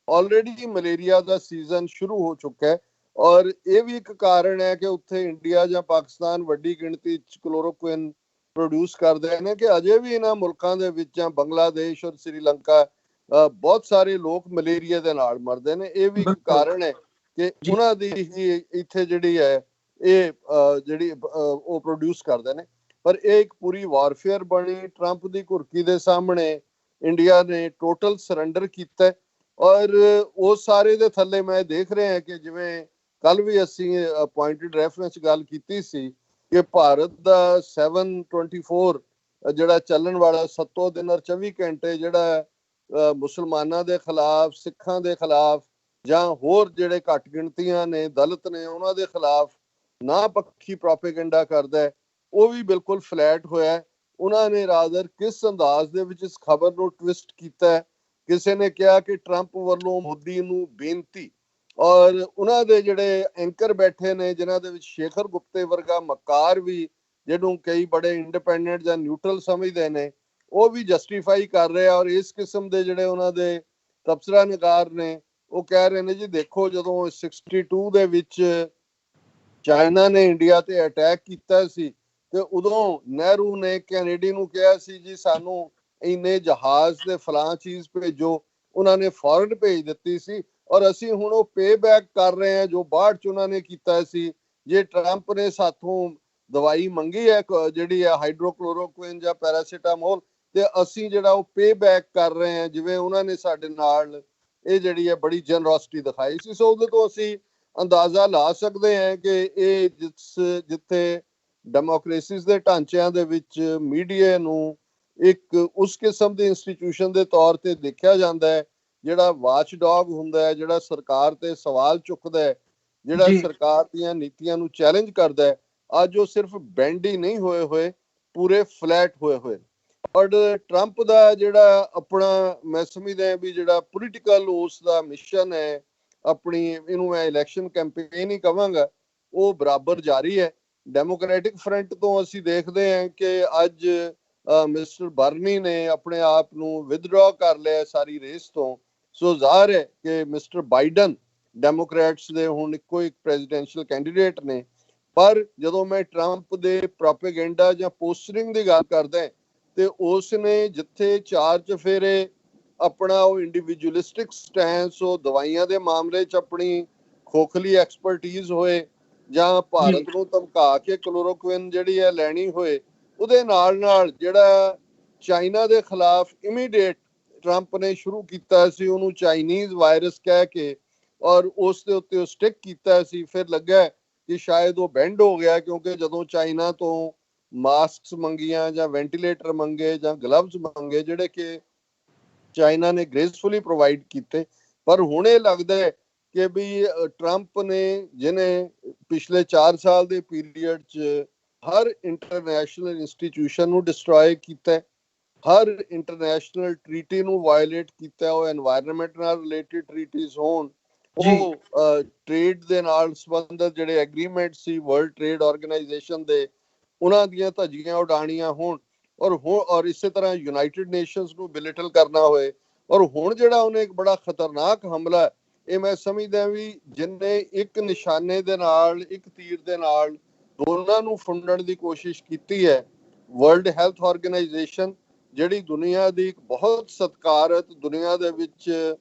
ਆਲਰੇਡੀ ਮਲੇਰੀਆ ਦਾ ਸੀਜ਼ਨ ਸ਼ੁਰੂ ਹੋ ਚੁੱਕਾ ਹੈ। ਔਰ ਇਹ ਵੀ ਇੱਕ ਕਾਰਨ ਹੈ ਕਿ ਉੱਥੇ ਇੰਡੀਆ ਜਾਂ ਪਾਕਿਸਤਾਨ ਵੱਡੀ ਗਿਣਤੀ 'ਚ ਕਲੋਰੋਕੁਇਨ ਪ੍ਰੋਡਿਊਸ ਕਰਦੇ ਨੇ, ਕਿ ਅਜੇ ਵੀ ਇਹਨਾਂ ਮੁਲਕਾਂ ਦੇ ਵਿੱਚ ਜਾਂ ਬੰਗਲਾਦੇਸ਼ ਔਰ ਸ੍ਰੀਲੰਕਾ ਬਹੁਤ ਸਾਰੇ ਲੋਕ ਮਲੇਰੀਆ ਦੇ ਨਾਲ ਮਰਦੇ ਨੇ। ਇਹ ਵੀ ਇੱਕ ਕਾਰਨ ਹੈ ਕਿ ਉਹਨਾਂ ਦੀ ਹੀ ਇੱਥੇ ਜਿਹੜੀ ਹੈ ਇਹ ਜਿਹੜੀ ਉਹ ਪ੍ਰੋਡਿਊਸ ਕਰਦੇ ਨੇ। ਪਰ ਇਹ ਇੱਕ ਪੂਰੀ ਵਾਰਫੇਅਰ ਬਣੀ। ਟਰੰਪ ਦੀ ਘੁਰਕੀ ਦੇ ਸਾਹਮਣੇ ਇੰਡੀਆ ਨੇ ਟੋਟਲ ਸਰੈਂਡਰ ਕੀਤਾ, ਔਰ ਉਹ ਸਾਰੇ ਦੇ ਥੱਲੇ ਮੈਂ ਦੇਖ ਰਿਹਾ ਹਾਂ ਕਿ ਜਿਵੇਂ ਕੱਲ ਵੀ ਅਸੀਂ ਪੁਆਇੰਟਡ ਰੈਫਰੈਂਸ ਗੱਲ ਕੀਤੀ ਸੀ ਕਿ ਭਾਰਤ ਦਾ 7/24 ਜਿਹੜਾ ਚੱਲਣ ਵਾਲਾ 7 ਦਿਨ ਔਰ 24 ਘੰਟੇ ਜਿਹੜਾ ਮੁਸਲਮਾਨਾਂ ਦੇ ਖਿਲਾਫ, ਸਿੱਖਾਂ ਦੇ ਖਿਲਾਫ ਜਾਂ ਹੋਰ ਜਿਹੜੇ ਘੱਟ ਗਿਣਤੀਆਂ ਨੇ, ਦਲਿਤ ਨੇ, ਉਹਨਾਂ ਦੇ ਖਿਲਾਫ ਨਾ ਪੱਖੀ ਪ੍ਰੋਪੇਗੈਂਡਾ ਕਰਦਾ ਹੈ, ਉਹ ਵੀ ਬਿਲਕੁਲ ਫਲੈਟ ਹੋਇਆ। ਉਹਨਾਂ ਨੇ ਰਾਦਰ ਕਿਸ ਅੰਦਾਜ਼ ਦੇ ਵਿੱਚ ਇਸ ਖਬਰ ਨੂੰ ਟਵਿਸਟ ਕੀਤਾ ਹੈ। ਕਿਸੇ ਨੇ ਕਿਹਾ ਕਿ ਟਰੰਪ ਵੱਲੋਂ ਮੋਦੀ ਨੂੰ ਬੇਨਤੀ, ਔਰ ਉਹਨਾਂ ਦੇ ਜਿਹੜੇ ਐਂਕਰ ਬੈਠੇ ਨੇ ਜਿਨ੍ਹਾਂ ਦੇ ਵਿੱਚ ਸ਼ੇਖਰ ਗੁਪਤੇ ਵਰਗਾ ਮਕਾਰ ਵੀ, ਜਿਹਨੂੰ ਕਈ ਬੜੇ ਇੰਡੀਪੈਂਡੈਂਟ ਜਾਂ ਨਿਊਟਰਲ ਸਮਝਦੇ ਨੇ, ਉਹ ਵੀ ਜਸਟੀਫਾਈ ਕਰ ਰਹੇ ਆ। ਔਰ ਇਸ ਕਿਸਮ ਦੇ ਜਿਹੜੇ ਉਹਨਾਂ ਦੇ ਤਬਸਰਾ ਨਿਗਾਰ ਨੇ ਉਹ ਕਹਿ ਰਹੇ ਨੇ ਜੀ ਦੇਖੋ, ਜਦੋਂ 62 ਦੇ ਵਿੱਚ ਚਾਈਨਾ ਨੇ ਇੰਡੀਆ ਤੇ ਅਟੈਕ ਕੀਤਾ ਸੀ ਤੇ ਉਦੋਂ ਨਹਿਰੂ ਨੇ ਕੈਨੇਡੀ ਨੂੰ ਕਿਹਾ ਸੀ ਜੀ ਸਾਨੂੰ ਇੰਨੇ ਜਹਾਜ਼ ਤੇ ਫਲਾਂ ਚੀਜ਼ ਭੇਜੋ, ਉਹਨਾਂ ਨੇ ਫੌਰਨ ਭੇਜ ਦਿੱਤੀ ਸੀ, ਔਰ ਅਸੀਂ ਹੁਣ ਉਹ ਪੇ ਬੈਕ ਕਰ ਰਹੇ ਹਾਂ ਜੋ ਬਾਅਦ ਚ ਉਹਨਾਂ ਨੇ ਕੀਤਾ ਸੀ। ਜੇ ਟਰੰਪ ਨੇ ਸਾਥੋਂ ਦਵਾਈ ਮੰਗੀ ਹੈ ਜਿਹੜੀ ਹੈ ਹਾਈਡਰੋਕਲੋਰੋਕੁਇਨ ਜਾਂ ਪੈਰਾਸੀਟਾਮੋਲ, ਤੇ ਅਸੀਂ ਜਿਹੜਾ ਉਹ ਪੇ ਬੈਕ ਕਰ ਰਹੇ ਹਾਂ, ਜਿਵੇਂ ਉਹਨਾਂ ਨੇ ਸਾਡੇ ਨਾਲ ਇਹ ਜਿਹੜੀ ਹੈ ਬੜੀ ਜਨਰੋਸਿਟੀ ਦਿਖਾਈ ਸੀ। ਸੋ ਉਹਦੇ ਤੋਂ ਅਸੀਂ ਅੰਦਾਜ਼ਾ ਲਾ ਸਕਦੇ ਹਾਂ ਕਿ ਇਹ ਜਿੱਥੇ ਡੈਮੋਕ੍ਰੇਸੀਜ਼ ਦੇ ਢਾਂਚਿਆਂ ਦੇ ਵਿੱਚ ਮੀਡੀਆ ਨੂੰ ਇੱਕ ਉਸ ਕਿਸਮ ਦੀ ਇੰਸਟੀਟਿਊਸ਼ਨ ਦੇ ਤੌਰ ਤੇ ਦੇਖਿਆ ਜਾਂਦਾ ਹੈ, ਜਿਹੜਾ ਵਾਚ ਡੌਗ ਹੁੰਦਾ ਹੈ, ਜਿਹੜਾ ਸਰਕਾਰ ਤੇ ਸਵਾਲ ਚੁੱਕਦਾ ਹੈ, ਜਿਹੜਾ ਸਰਕਾਰ ਦੀਆਂ ਨੀਤੀਆਂ ਨੂੰ ਚੈਲੰਜ ਕਰਦਾ ਹੈ, ਅੱਜ ਉਹ ਸਿਰਫ ਬੈਂਡ ਹੀ ਨਹੀਂ ਹੋਏ ਪੂਰੇ ਫਲੈਟ ਹੋਏ। ਔਰ ਟਰੰਪ ਦਾ ਜਿਹੜਾ ਆਪਣਾ, ਮੈਂ ਸਮਝਦਾ ਵੀ ਜਿਹੜਾ ਪੋਲੀਟੀਕਲ ਉਸ ਦਾ ਮਿਸ਼ਨ ਹੈ, ਆਪਣੀ ਇਹਨੂੰ ਮੈਂ ਇਲੈਕਸ਼ਨ ਕੈਂਪੇਨ ਹੀ ਕਹਾਂਗਾ, ਉਹ ਬਰਾਬਰ ਜਾਰੀ ਹੈ। ਡੈਮੋਕ੍ਰੈਟਿਕ ਫਰੰਟ ਤੋਂ ਅਸੀਂ ਦੇਖਦੇ ਹਾਂ ਕਿ ਅੱਜ ਮਿਸਟਰ ਬਰਨੀ ਨੇ ਆਪਣੇ ਆਪ ਨੂੰ ਵਿਦਡਰਾ ਕਰ ਲਿਆ ਸਾਰੀ ਰੇਸ ਤੋਂ। ਸੋ ਜ਼ਾਹਰ ਹੈ ਕਿ ਮਿਸਟਰ ਬਾਈਡਨ ਡੈਮੋਕ੍ਰੈਟਸ ਦੇ ਹੁਣ ਇੱਕੋ ਇੱਕ ਪ੍ਰੈਜ਼ੀਡੈਂਸ਼ੀਅਲ ਕੈਂਡੀਡੇਟ ਨੇ। ਪਰ ਜਦੋਂ ਮੈਂ ਟਰੰਪ ਦੇ ਪ੍ਰੋਪੇਗੈਂਡਾ ਜਾਂ ਪੋਸਟਰਿੰਗ ਦੀ ਗੱਲ ਕਰਦਾ ਤੇ ਉਸ ਨੇ ਜਿੱਥੇ ਚਾਰ ਚਫੇਰੇ ਆਪਣਾ ਉਹ ਇੰਡੀਵਿਜੂਅਲਿਸਟਿਕ ਸਟੈਂਸ, ਉਹ ਦਵਾਈਆਂ ਦੇ ਮਾਮਲੇ 'ਚ ਆਪਣੀ ਖੋਖਲੀ ਐਕਸਪਰਟੀਜ਼ ਹੋਏ, ਜਾਂ ਭਾਰਤ ਨੂੰ ਧਮਕਾ ਕੇ ਕਲੋਰੋਕੁਇਨ ਜਿਹੜੀ ਹੈ ਲੈਣੀ ਹੋਏ, ਉਹਦੇ ਨਾਲ ਜਿਹੜਾ ਚਾਈਨਾ ਦੇ ਖਿਲਾਫ ਇਮੀਡੀਏਟ ਟਰੰਪ ਨੇ ਸ਼ੁਰੂ ਕੀਤਾ ਸੀ ਉਹਨੂੰ ਚਾਈਨੀਜ਼ ਵਾਇਰਸ ਕਹਿ ਕੇ, ਔਰ ਉਸ ਦੇ ਉੱਤੇ ਉਹ ਸਟਿਕ ਕੀਤਾ ਸੀ। ਫਿਰ ਲੱਗਾ ਕਿ ਸ਼ਾਇਦ ਉਹ ਬੈਂਡ ਹੋ ਗਿਆ, ਕਿਉਂਕਿ ਜਦੋਂ ਚਾਈਨਾ ਤੋਂ ਮਾਸਕਸ ਮੰਗੀਆਂ ਜਾਂ ਵੈਂਟੀਲੇਟਰ ਮੰਗੇ ਜਾਂ ਗਲਵਜ਼ ਮੰਗੇ, ਜਿਹੜੇ ਕਿ ਚਾਈਨਾ ਨੇ ਗ੍ਰੇਸਫੁਲੀ ਪ੍ਰੋਵਾਈਡ ਕੀਤੇ। ਪਰ ਹੁਣ ਇਹ ਲੱਗਦਾ ਹੈ ਕਿ ਵੀ ਟਰੰਪ ਨੇ, ਜਿਹਨੇ ਪਿਛਲੇ 4 ਸਾਲ ਦੇ ਪੀਰੀਅਡ 'ਚ ਹਰ ਇੰਟਰਨੈਸ਼ਨਲ ਇੰਸਟੀਟਿਊਸ਼ਨ ਨੂੰ ਡਿਸਟਰੋਏ ਕੀਤਾ, ਹਰ ਇੰਟਰਨੈਸ਼ਨਲ ਟ੍ਰੀਟੀ ਨੂੰ ਵਾਇਲੇਟ ਕੀਤਾ, ਉਹ ਐਨਵਾਇਰਨਮੈਂਟ ਨਾਲ ਰਿਲੇਟਡ ਟ੍ਰੀਟੀਜ਼ ਹੋਣ, ਉਹ ਟ੍ਰੇਡ ਦੇ ਨਾਲ ਸੰਬੰਧਿਤ ਜਿਹੜੇ ਐਗਰੀਮੈਂਟ ਸੀ ਵਰਲਡ ਟ੍ਰੇਡ ਆਰਗੇਨਾਈਜੇਸ਼ਨ ਦੇ, ਉਹਨਾਂ ਦੀਆਂ ਧੱਜੀਆਂ ਉਡਾਣੀਆਂ ਹੋਣ, ਔਰ ਇਸੇ ਤਰ੍ਹਾਂ ਯੂਨਾਈਟਿਡ ਨੇਸ਼ਨਸ ਨੂੰ ਬਿਲਿਟਲ ਕਰਨਾ ਹੋਏ। ਔਰ ਹੁਣ ਜਿਹੜਾ ਉਹਨੇ ਇੱਕ ਬੜਾ ਖਤਰਨਾਕ ਹਮਲਾ, ਇਹ ਮੈਂ ਸਮਝਦਾ ਵੀ ਜਿੰਨੇ ਇੱਕ ਨਿਸ਼ਾਨੇ ਦੇ ਨਾਲ, ਇੱਕ ਤੀਰ ਦੇ ਨਾਲ ਦੋਨਾਂ ਨੂੰ ਫੁੰਡਣ ਦੀ ਕੋਸ਼ਿਸ਼ ਕੀਤੀ ਹੈ। ਵਰਲਡ ਹੈਲਥ ਆਰਗੇਨਾਈਜੇਸ਼ਨ, ਜਿਹੜੀ ਦੁਨੀਆ ਦੀ ਇੱਕ ਬਹੁਤ ਸਤਿਕਾਰਤ, ਦੁਨੀਆ ਦੇ ਵਿੱਚ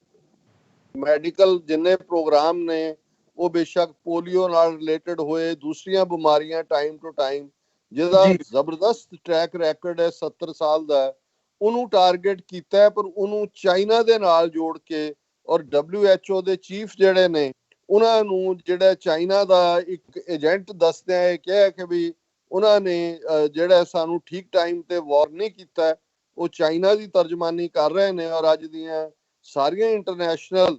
ਮੈਡੀਕਲ ਜਿੰਨੇ ਪ੍ਰੋਗਰਾਮ ਨੇ, ਉਹ ਬੇਸ਼ੱਕ ਪੋਲੀਓ ਨਾਲ ਰਿਲੇਟਡ ਹੋਏ, ਦੂਸਰੀਆਂ ਬਿਮਾਰੀਆਂ ਟਾਈਮ ਟੂ ਟਾਈਮ, ਜਿਹਦਾ ਜ਼ਬਰਦਸਤ ਟਰੈਕ ਰੈਕੋਰਡ ਹੈ 70 ਸਾਲ ਦਾ, ਉਹਨੂੰ ਟਾਰਗੇਟ ਕੀਤਾ ਹੈ। ਪਰ ਉਹਨੂੰ ਚਾਈਨਾ ਦੇ ਨਾਲ ਜੋੜ ਕੇ, ਔਰ WHO ਦੇ ਚੀਫ ਜਿਹੜੇ ਨੇ, ਉਹਨਾਂ ਨੂੰ ਜਿਹੜਾ ਚਾਈਨਾ ਦਾ ਇੱਕ ਏਜੰਟ ਦੱਸਦਿਆਂ ਇਹ ਕਿਹਾ ਕਿ ਵੀ ਉਹਨਾਂ ਨੇ ਜਿਹੜਾ ਸਾਨੂੰ ਠੀਕ ਟਾਈਮ ਤੇ ਵਾਰ ਨਹੀਂ ਕੀਤਾ, ਉਹ ਚਾਈਨਾ ਦੀ ਤਰਜਮਾਨੀ ਕਰ ਰਹੇ ਨੇ। ਔਰ ਅੱਜ ਦੀਆਂ ਸਾਰੀਆਂ ਇੰਟਰਨੈਸ਼ਨਲ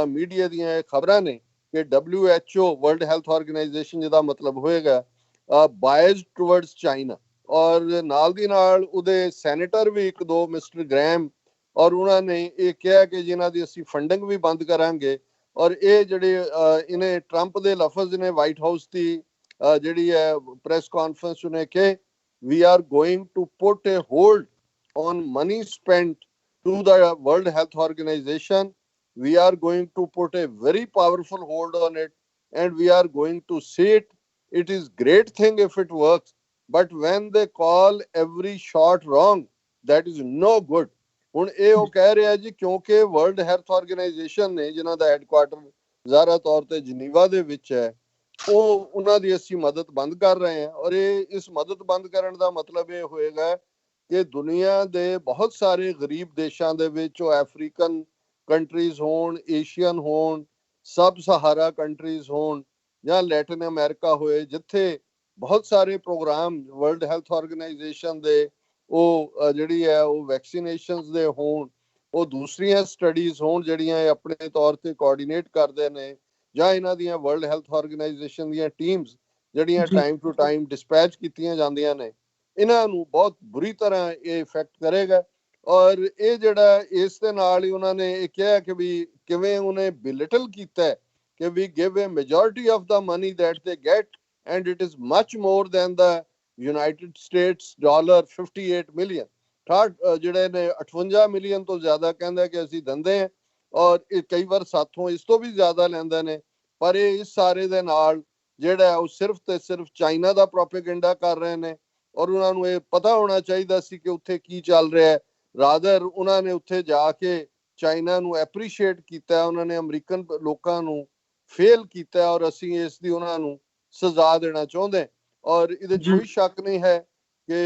ਮੀਡੀਆ ਦੀਆਂ ਇਹ ਖਬਰਾਂ ਨੇ ਕਿ WHO ਵਰਲਡ ਹੈਲਥ ਆਰਗੇਨਾਈਜੇਸ਼ਨ, ਜਿਹਦਾ ਮਤਲਬ ਹੋਏਗਾ ਬਾਇਸਡ ਟੁਵਰਡਸ ਚਾਈਨਾ, ਔਰ ਨਾਲ ਦੀ ਨਾਲ ਉਹਦੇ ਸੈਨੇਟਰ ਵੀ ਇੱਕ ਦੋ ਮਿਸਟਰ ਗ੍ਰੈਮ, ਔਰ ਉਹਨਾਂ ਨੇ ਇਹ ਕਿਹਾ ਕਿ ਜਿਨ੍ਹਾਂ ਦੀ ਅਸੀਂ ਫੰਡਿੰਗ ਵੀ ਬੰਦ ਕਰਾਂਗੇ। ਔਰ ਇਹ ਜਿਹੜੇ ਇਹਨੇ ਟਰੰਪ ਦੇ ਲਫ਼ਜ਼ ਨੇ ਵਾਈਟ ਹਾਊਸ ਦੀ ਜਿਹੜੀ ਹੈ ਪ੍ਰੈਸ ਕਾਨਫਰੰਸ ਉਹਨੇ ਕਿ we are going to put a hold on money spent to the world health organisation, we are going to put a very powerful hold on it, and we are going to see it. It is great thing if it works, but when they call every shot wrong, that is no good. ਹੁਣ ਇਹ ਉਹ ਕਹਿ ਰਿਹਾ ਜੀ, ਕਿਉਂਕਿ world health organisation ਨੇ, ਜਿਨ੍ਹਾਂ ਦਾ headquarter ਜ਼ਾਹਰਾ ਤੌਰ ਤੇ ਜਨੀਵਾ ਦੇ ਵਿੱਚ ਹੈ, ਉਹ ਉਹਨਾਂ ਦੀ ਅਸੀਂ ਮਦਦ ਬੰਦ ਕਰ ਰਹੇ ਹਾਂ। ਔਰ ਇਸ ਮਦਦ ਬੰਦ ਕਰਨ ਦਾ ਮਤਲਬ ਇਹ ਹੋਏਗਾ ਕਿ ਦੁਨੀਆ ਦੇ ਬਹੁਤ ਸਾਰੇ ਗਰੀਬ ਦੇਸ਼ਾਂ ਦੇ ਵਿੱਚ, ਉਹ ਅਫਰੀਕਨ ਕੰਟਰੀਜ਼ ਹੋਣ, ਏਸ਼ੀਅਨ ਹੋਣ, ਸਬ ਸਹਾਰਾ ਕੰਟਰੀਜ਼ ਹੋਣ, ਜਾਂ ਲੈਟਿਨ ਅਮਰੀਕਾ ਹੋਏ, ਜਿੱਥੇ ਬਹੁਤ ਸਾਰੇ ਪ੍ਰੋਗਰਾਮ ਵਰਲਡ ਹੈਲਥ ਆਰਗੇਨਾਈਜੇਸ਼ਨ ਦੇ ਉਹ ਜਿਹੜੀ ਹੈ ਉਹ ਵੈਕਸੀਨੇਸ਼ਨਸ ਦੇ ਹੋਣ, ਉਹ ਦੂਸਰੀਆਂ ਸਟੱਡੀਜ਼ ਹੋਣ ਜਿਹੜੀਆਂ ਇਹ ਆਪਣੇ ਤੌਰ ਤੇ ਕੋਆਰਡੀਨੇਟ ਕਰਦੇ ਨੇ, ਜਾਂ ਇਹਨਾਂ ਦੀਆਂ ਵਰਲਡ ਹੈਲਥ ਆਰਗੇਨਾਈਜੇਸ਼ਨ ਦੀਆਂ ਟੀਮਸ ਜਿਹੜੀਆਂ ਟਾਈਮ ਟੂ ਟਾਈਮ ਡਿਸਪੈਚ ਕੀਤੀਆਂ ਜਾਂਦੀਆਂ ਨੇ, ਇਹਨਾਂ ਨੂੰ ਬਹੁਤ ਬੁਰੀ ਤਰ੍ਹਾਂ ਇਹ ਇਫੈਕਟ ਕਰੇਗਾ। ਔਰ ਇਹ ਜਿਹੜਾ ਇਸ ਦੇ ਨਾਲ ਹੀ ਉਹਨਾਂ ਨੇ ਇਹ ਕਿਹਾ ਕਿ ਵੀ ਕਿਵੇਂ ਉਹਨੇ ਬਿਲਿਟਲ ਕੀਤਾ ਕਿ we give a majority of the money that they get, and it is much more than the United States dollar 58 million, ਜਿਹੜੇ ਨੇ 58 ਮਿਲੀਅਨ ਤੋਂ ਜ਼ਿਆਦਾ ਕਹਿੰਦਾ ਕਿ ਅਸੀਂ ਦਿੰਦੇ ਹਾਂ, ਔਰ ਇਹ ਕਈ ਵਾਰ ਸਾਥੋਂ ਇਸ ਤੋਂ ਵੀ ਜ਼ਿਆਦਾ ਲੈਂਦੇ ਨੇ। ਪਰ ਇਹ ਇਸ ਸਾਰੇ ਦੇ ਨਾਲ ਜਿਹੜਾ ਉਹ ਸਿਰਫ ਤੇ ਸਿਰਫ ਚਾਈਨਾ ਦਾ ਪ੍ਰੋਪੇਗੈਂਡਾ ਕਰ ਰਹੇ ਨੇ, ਔਰ ਉਹਨਾਂ ਨੂੰ ਇਹ ਪਤਾ ਹੋਣਾ ਚਾਹੀਦਾ ਸੀ ਕਿ ਉੱਥੇ ਕੀ ਚੱਲ ਰਿਹਾ ਹੈ। ਰਾਦਰ ਉਹਨਾਂ ਨੇ ਉੱਥੇ ਜਾ ਕੇ ਚਾਈਨਾ ਨੂੰ ਐਪਰੀਸ਼ੀਏਟ ਕੀਤਾ, ਉਹਨਾਂ ਨੇ ਅਮਰੀਕਨ ਲੋਕਾਂ ਨੂੰ ਫੇਲ ਕੀਤਾ, ਔਰ ਅਸੀਂ ਇਸ ਦੀ ਉਹਨਾਂ ਨੂੰ ਸਜ਼ਾ ਦੇਣਾ ਚਾਹੁੰਦੇ। ਔਰ ਇਹਦੇ 'ਚ ਕੋਈ ਸ਼ੱਕ ਨਹੀਂ ਹੈ ਕਿ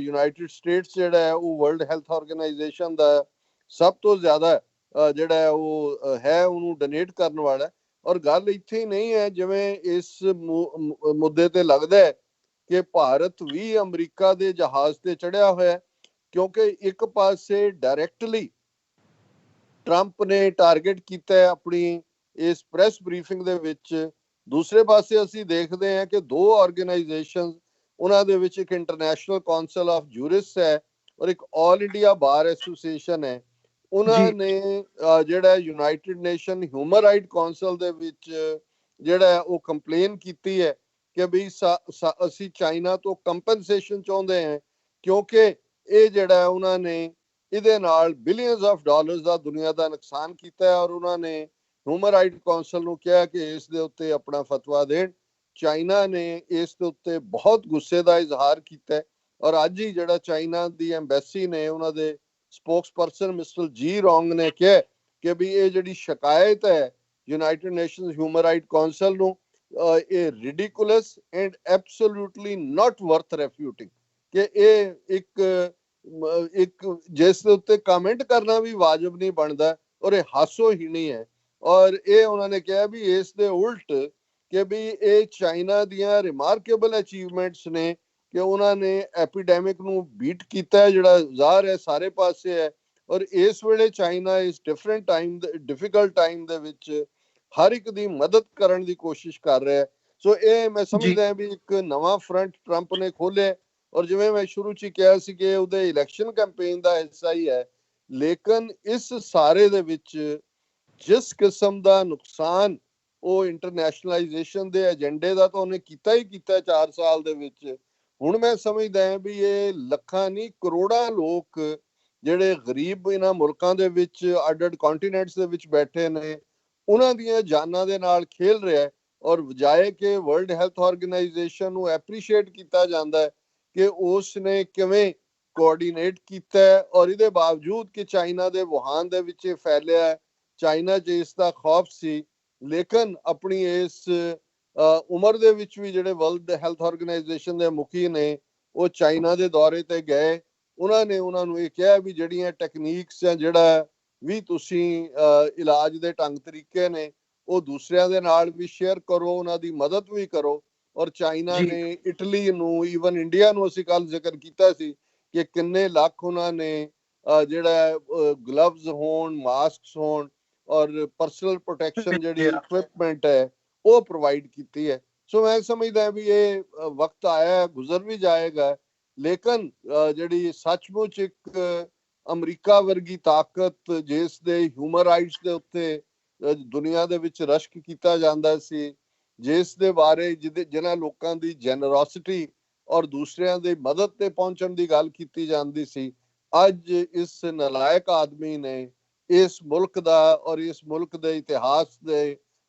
ਯੂਨਾਈਟਿਡ ਸਟੇਟਸ ਜਿਹੜਾ ਹੈ ਉਹ ਵਰਲਡ ਹੈਲਥ ਆਰਗੇਨਾਈਜੇਸ਼ਨ ਦਾ ਸਭ ਤੋਂ ਜ਼ਿਆਦਾ ਜਿਹੜਾ ਉਹ ਹੈ ਉਹਨੂੰ ਡੋਨੇਟ ਕਰਨ ਵਾਲਾ। ਔਰ ਗੱਲ ਇੱਥੇ ਹੀ ਨਹੀਂ ਹੈ, ਜਿਵੇਂ ਇਸ ਮੁੱਦੇ ਤੇ ਲੱਗਦਾ ਹੈ ਕਿ ਭਾਰਤ ਵੀ ਅਮਰੀਕਾ ਦੇ ਜਹਾਜ਼ ਤੇ ਚੜਿਆ ਹੋਇਆ, ਕਿਉਂਕਿ ਇੱਕ ਪਾਸੇ ਡਾਇਰੈਕਟਲੀ ਟਰੰਪ ਨੇ ਟਾਰਗੇਟ ਕੀਤਾ ਆਪਣੀ ਇਸ ਪ੍ਰੈਸ ਬਰੀਫਿੰਗ ਦੇ ਵਿੱਚ, ਦੂਸਰੇ ਪਾਸੇ ਅਸੀਂ ਦੇਖਦੇ ਹਾਂ ਕਿ ਦੋ ਆਰਗੇਨਾਈਜੇਸ਼ਨ, ਉਹਨਾਂ ਦੇ ਵਿੱਚ ਇੱਕ ਇੰਟਰਨੈਸ਼ਨਲ ਕਾਉਂਸਲ ਆਫ ਜੂਰਿਸਟ ਹੈ ਔਰ ਇੱਕ ਆਲ ਇੰਡੀਆ ਬਾਰ ਐਸੋਸੀਏਸ਼ਨ ਹੈ। ਉਹਨਾਂ ਨੇ ਜਿਹੜਾ United nation human right council ਦੇ ਵਿੱਚ ਜਿਹੜਾ ਉਹ ਕੰਪਲੇਨ ਕੀਤੀ ਹੈ ਕਿ ਵੀ ਅਸੀਂ ਚਾਈਨਾ ਤੋਂ ਕੰਪਨਸੇਸ਼ਨ ਚਾਹੁੰਦੇ ਹਾਂ, ਕਿਉਂਕਿ ਇਹ ਜਿਹੜਾ ਉਹਨਾਂ ਨੇ ਇਹਦੇ ਨਾਲ ਬਿਲੀਅਨਸ ਆਫ ਡਾਲਰਸ ਦਾ ਦੁਨੀਆ ਦਾ ਨੁਕਸਾਨ ਕੀਤਾ ਹੈ, ਔਰ ਉਹਨਾਂ ਨੇ ਹਿਊਮਨ ਰਾਈਟ ਕੌਂਸਲ ਨੂੰ ਕਿਹਾ ਕਿ ਇਸ ਦੇ ਉੱਤੇ ਆਪਣਾ ਫਤਵਾ ਦੇਣ। ਚਾਈਨਾ ਨੇ ਇਸ ਦੇ ਉੱਤੇ ਬਹੁਤ ਗੁੱਸੇ ਦਾ ਇਜ਼ਹਾਰ ਕੀਤਾ ਹੈ, ਔਰ ਅੱਜ ਹੀ ਜਿਹੜਾ ਚਾਈਨਾ ਦੀ ਐਮਬੈਸੀ ਨੇ ਉਹਨਾਂ ਦੇ ਸਪੋਕਸਪਰਸਨ ਮਿਸਟਰ ਜੀ ਰੋਂਗ ਨੇ ਕਿਹਾ ਕਿ ਵੀ ਇਹ ਜਿਹੜੀ ਸ਼ਿਕਾਇਤ ਹੈ United nations human right council ਨੂੰ, ਇਹ ਰਿਡੀਕੂਲਸ ਐਂਡ ਐਬਸੋਲੂਟਲੀ ਨਾਟ ਵਰਥ ਰੈਫਿਊਟਿੰਗ, ਕਿ ਇਹ ਇੱਕ ਜਿਸ ਦੇ ਉੱਤੇ ਕਮੈਂਟ ਕਰਨਾ ਵੀ ਵਾਜਬ ਨਹੀਂ ਬਣਦਾ, ਔਰ ਇਹ ਹਾਸੋਹੀਣੀ ਹੈ। ਔਰ ਇਹ ਉਹਨਾਂ ਨੇ ਕਿਹਾ ਵੀ ਇਸ ਦੇ ਉਲਟ ਕਿ ਵੀ ਇਹ ਚਾਈਨਾ ਦੀਆਂ ਰਿਮਾਰਕੇਬਲ ਅਚੀਵਮੈਂਟਸ ਨੇ ਕਿ ਉਹਨਾਂ ਨੇ ਐਪੀਡੈਮਿਕ ਨੂੰ ਬੀਟ ਕੀਤਾ ਹੈ, ਜਿਹੜਾ ਜ਼ਾਹਰ ਹੈ ਸਾਰੇ ਪਾਸੇ ਹੈ। ਔਰ ਇਸ ਵੇਲੇ ਚਾਈਨਾ ਇਸ ਡਿਫਿਕਲਟ ਟਾਈਮ ਦੇ ਵਿੱਚ ਹਰ ਇੱਕ ਦੀ ਮਦਦ ਕਰਨ ਦੀ ਕੋਸ਼ਿਸ਼ ਕਰ ਰਿਹਾ ਹੈ। ਸੋ ਇਹ ਮੈਂ ਸਮਝਦਾ ਵੀ ਇੱਕ ਨਵਾਂ ਫਰੰਟ ਟਰੰਪ ਨੇ ਖੋਲਿਆ, ਔਰ ਜਿਵੇਂ ਮੈਂ ਸ਼ੁਰੂ 'ਚ ਹੀ ਕਿਹਾ ਸੀ ਕਿ ਉਹਦੇ ਇਲੈਕਸ਼ਨ ਕੈਂਪੇਨ ਦਾ ਹਿੱਸਾ ਹੀ ਹੈ। ਲੇਕਿਨ ਇਸ ਸਾਰੇ ਦੇ ਵਿੱਚ ਜਿਸ ਕਿਸਮ ਦਾ ਨੁਕਸਾਨ ਉਹ ਇੰਟਰਨੈਸ਼ਨਲਾਈਜੇਸ਼ਨ ਦੇ ਏਜੰਡੇ ਦਾ ਤਾਂ ਉਹਨੇ ਕੀਤਾ ਹੀ ਕੀਤਾ 4 ਸਾਲ ਦੇ ਵਿੱਚ। ਹੁਣ ਮੈਂ ਸਮਝਦਾ ਹਾਂ ਵੀ ਇਹ ਲੱਖਾਂ ਨਹੀਂ ਕਰੋੜਾਂ ਲੋਕ ਜਿਹੜੇ ਗਰੀਬ ਇਹਨਾਂ ਮੁਲਕਾਂ ਦੇ ਵਿੱਚ ਅੱਡ-ਅੱਡ ਕੰਟੀਨੈਂਟਸ ਦੇ ਵਿੱਚ ਬੈਠੇ ਨੇ, ਉਹਨਾਂ ਦੀਆਂ ਜਾਨਾਂ ਦੇ ਨਾਲ ਖੇਲ ਰਿਹਾ ਹੈ। ਔਰ ਵਜਾਏ ਕਿ ਵਰਲਡ ਹੈਲਥ ਆਰਗੇਨਾਈਜੇਸ਼ਨ ਨੂੰ ਐਪਰੀਸ਼ੀਏਟ ਕੀਤਾ ਜਾਂਦਾ ਹੈ ਕਿ ਉਸ ਨੇ ਕਿਵੇਂ ਕੋਆਰਡੀਨੇਟ ਕੀਤਾ ਹੈ, ਔਰ ਇਹਦੇ ਬਾਵਜੂਦ ਕਿ ਚਾਈਨਾ ਦੇ ਵੁਹਾਨ ਦੇ ਵਿੱਚ ਇਹ ਫੈਲਿਆ ਹੈ, ਚਾਈਨਾ 'ਚ ਇਸ ਦਾ ਖੌਫ ਸੀ, ਲੇਕਿਨ ਆਪਣੀ ਇਸ ਉਮਰ ਦੇ ਵਿੱਚ ਵੀ ਜਿਹੜੇ ਵਰਲਡ ਹੈਲਥ ਆਰਗੇਨਾਈਜੇਸ਼ਨ ਦੇ ਮੁਖੀ ਨੇ ਉਹ ਚਾਈਨਾ ਦੇ ਦੌਰੇ ਤੇ ਗਏ। ਉਹਨਾਂ ਨੇ ਉਹਨਾਂ ਨੂੰ ਇਹ ਕਿਹਾ ਵੀ ਜਿਹੜੀਆਂ ਟੈਕਨੀਕਸ ਜਾਂ ਜਿਹੜਾ ਵੀ ਤੁਸੀਂ ਇਲਾਜ ਦੇ ਢੰਗ ਤਰੀਕੇ ਨੇ ਉਹ ਦੂਸਰਿਆਂ ਦੇ ਨਾਲ ਵੀ ਸ਼ੇਅਰ ਕਰੋ, ਉਹਨਾਂ ਦੀ ਮਦਦ ਵੀ ਕਰੋ। ਔਰ ਚਾਈਨਾ ਨੇ ਇਟਲੀ ਨੂੰ, ਈਵਨ ਇੰਡੀਆ ਨੂੰ, ਅਸੀਂ ਕੱਲ ਜ਼ਿਕਰ ਕੀਤਾ ਸੀ ਕਿ ਕਿੰਨੇ ਲੱਖ ਉਹਨਾਂ ਨੇ ਜਿਹੜਾ ਗਲਵਜ਼ ਹੋਣ, ਮਾਸਕਸ ਹੋਣ ਔਰ ਪਰਸਨਲ ਪ੍ਰੋਟੈਕਸ਼ਨ ਜਿਹੜੀ ਇਕਵਿਪਮੈਂਟ ਹੈ ਉਹ ਪ੍ਰੋਵਾਈਡ ਕੀਤੀ ਹੈ। ਸੋ ਮੈਂ ਸਮਝਦਾ ਵੀ ਇਹ ਵਕਤ ਆਇਆ, ਗੁਜ਼ਰ ਵੀ ਜਾਏਗਾ, ਲੇਕਿਨ ਜਿਹੜੀ ਸੱਚਮੁੱਚ ਇੱਕ ਅਮਰੀਕਾ ਵਰਗੀ ਤਾਕਤ ਜਿਸ ਦੇ ਹਿਊਮਨ ਰਾਈਟਸ ਦੇ ਉੱਤੇ ਦੁਨੀਆ ਦੇ ਵਿੱਚ ਰਸ਼ਕ ਕੀਤਾ ਜਾਂਦਾ ਸੀ, ਜਿਸ ਦੇ ਬਾਰੇ ਜਿਨ੍ਹਾਂ ਲੋਕਾਂ ਦੀ ਜੈਨਰੋਸਿਟੀ ਔਰ ਦੂਸਰਿਆਂ ਦੀ ਮਦਦ ਤੇ ਪਹੁੰਚਣ ਦੀ ਗੱਲ ਕੀਤੀ ਜਾਂਦੀ ਸੀ, ਅੱਜ ਇਸ ਨਲਾਇਕ ਆਦਮੀ ਨੇ ਇਸ ਮੁਲਕ ਦਾ ਔਰ ਇਸ ਮੁਲਕ ਦੇ ਇਤਿਹਾਸ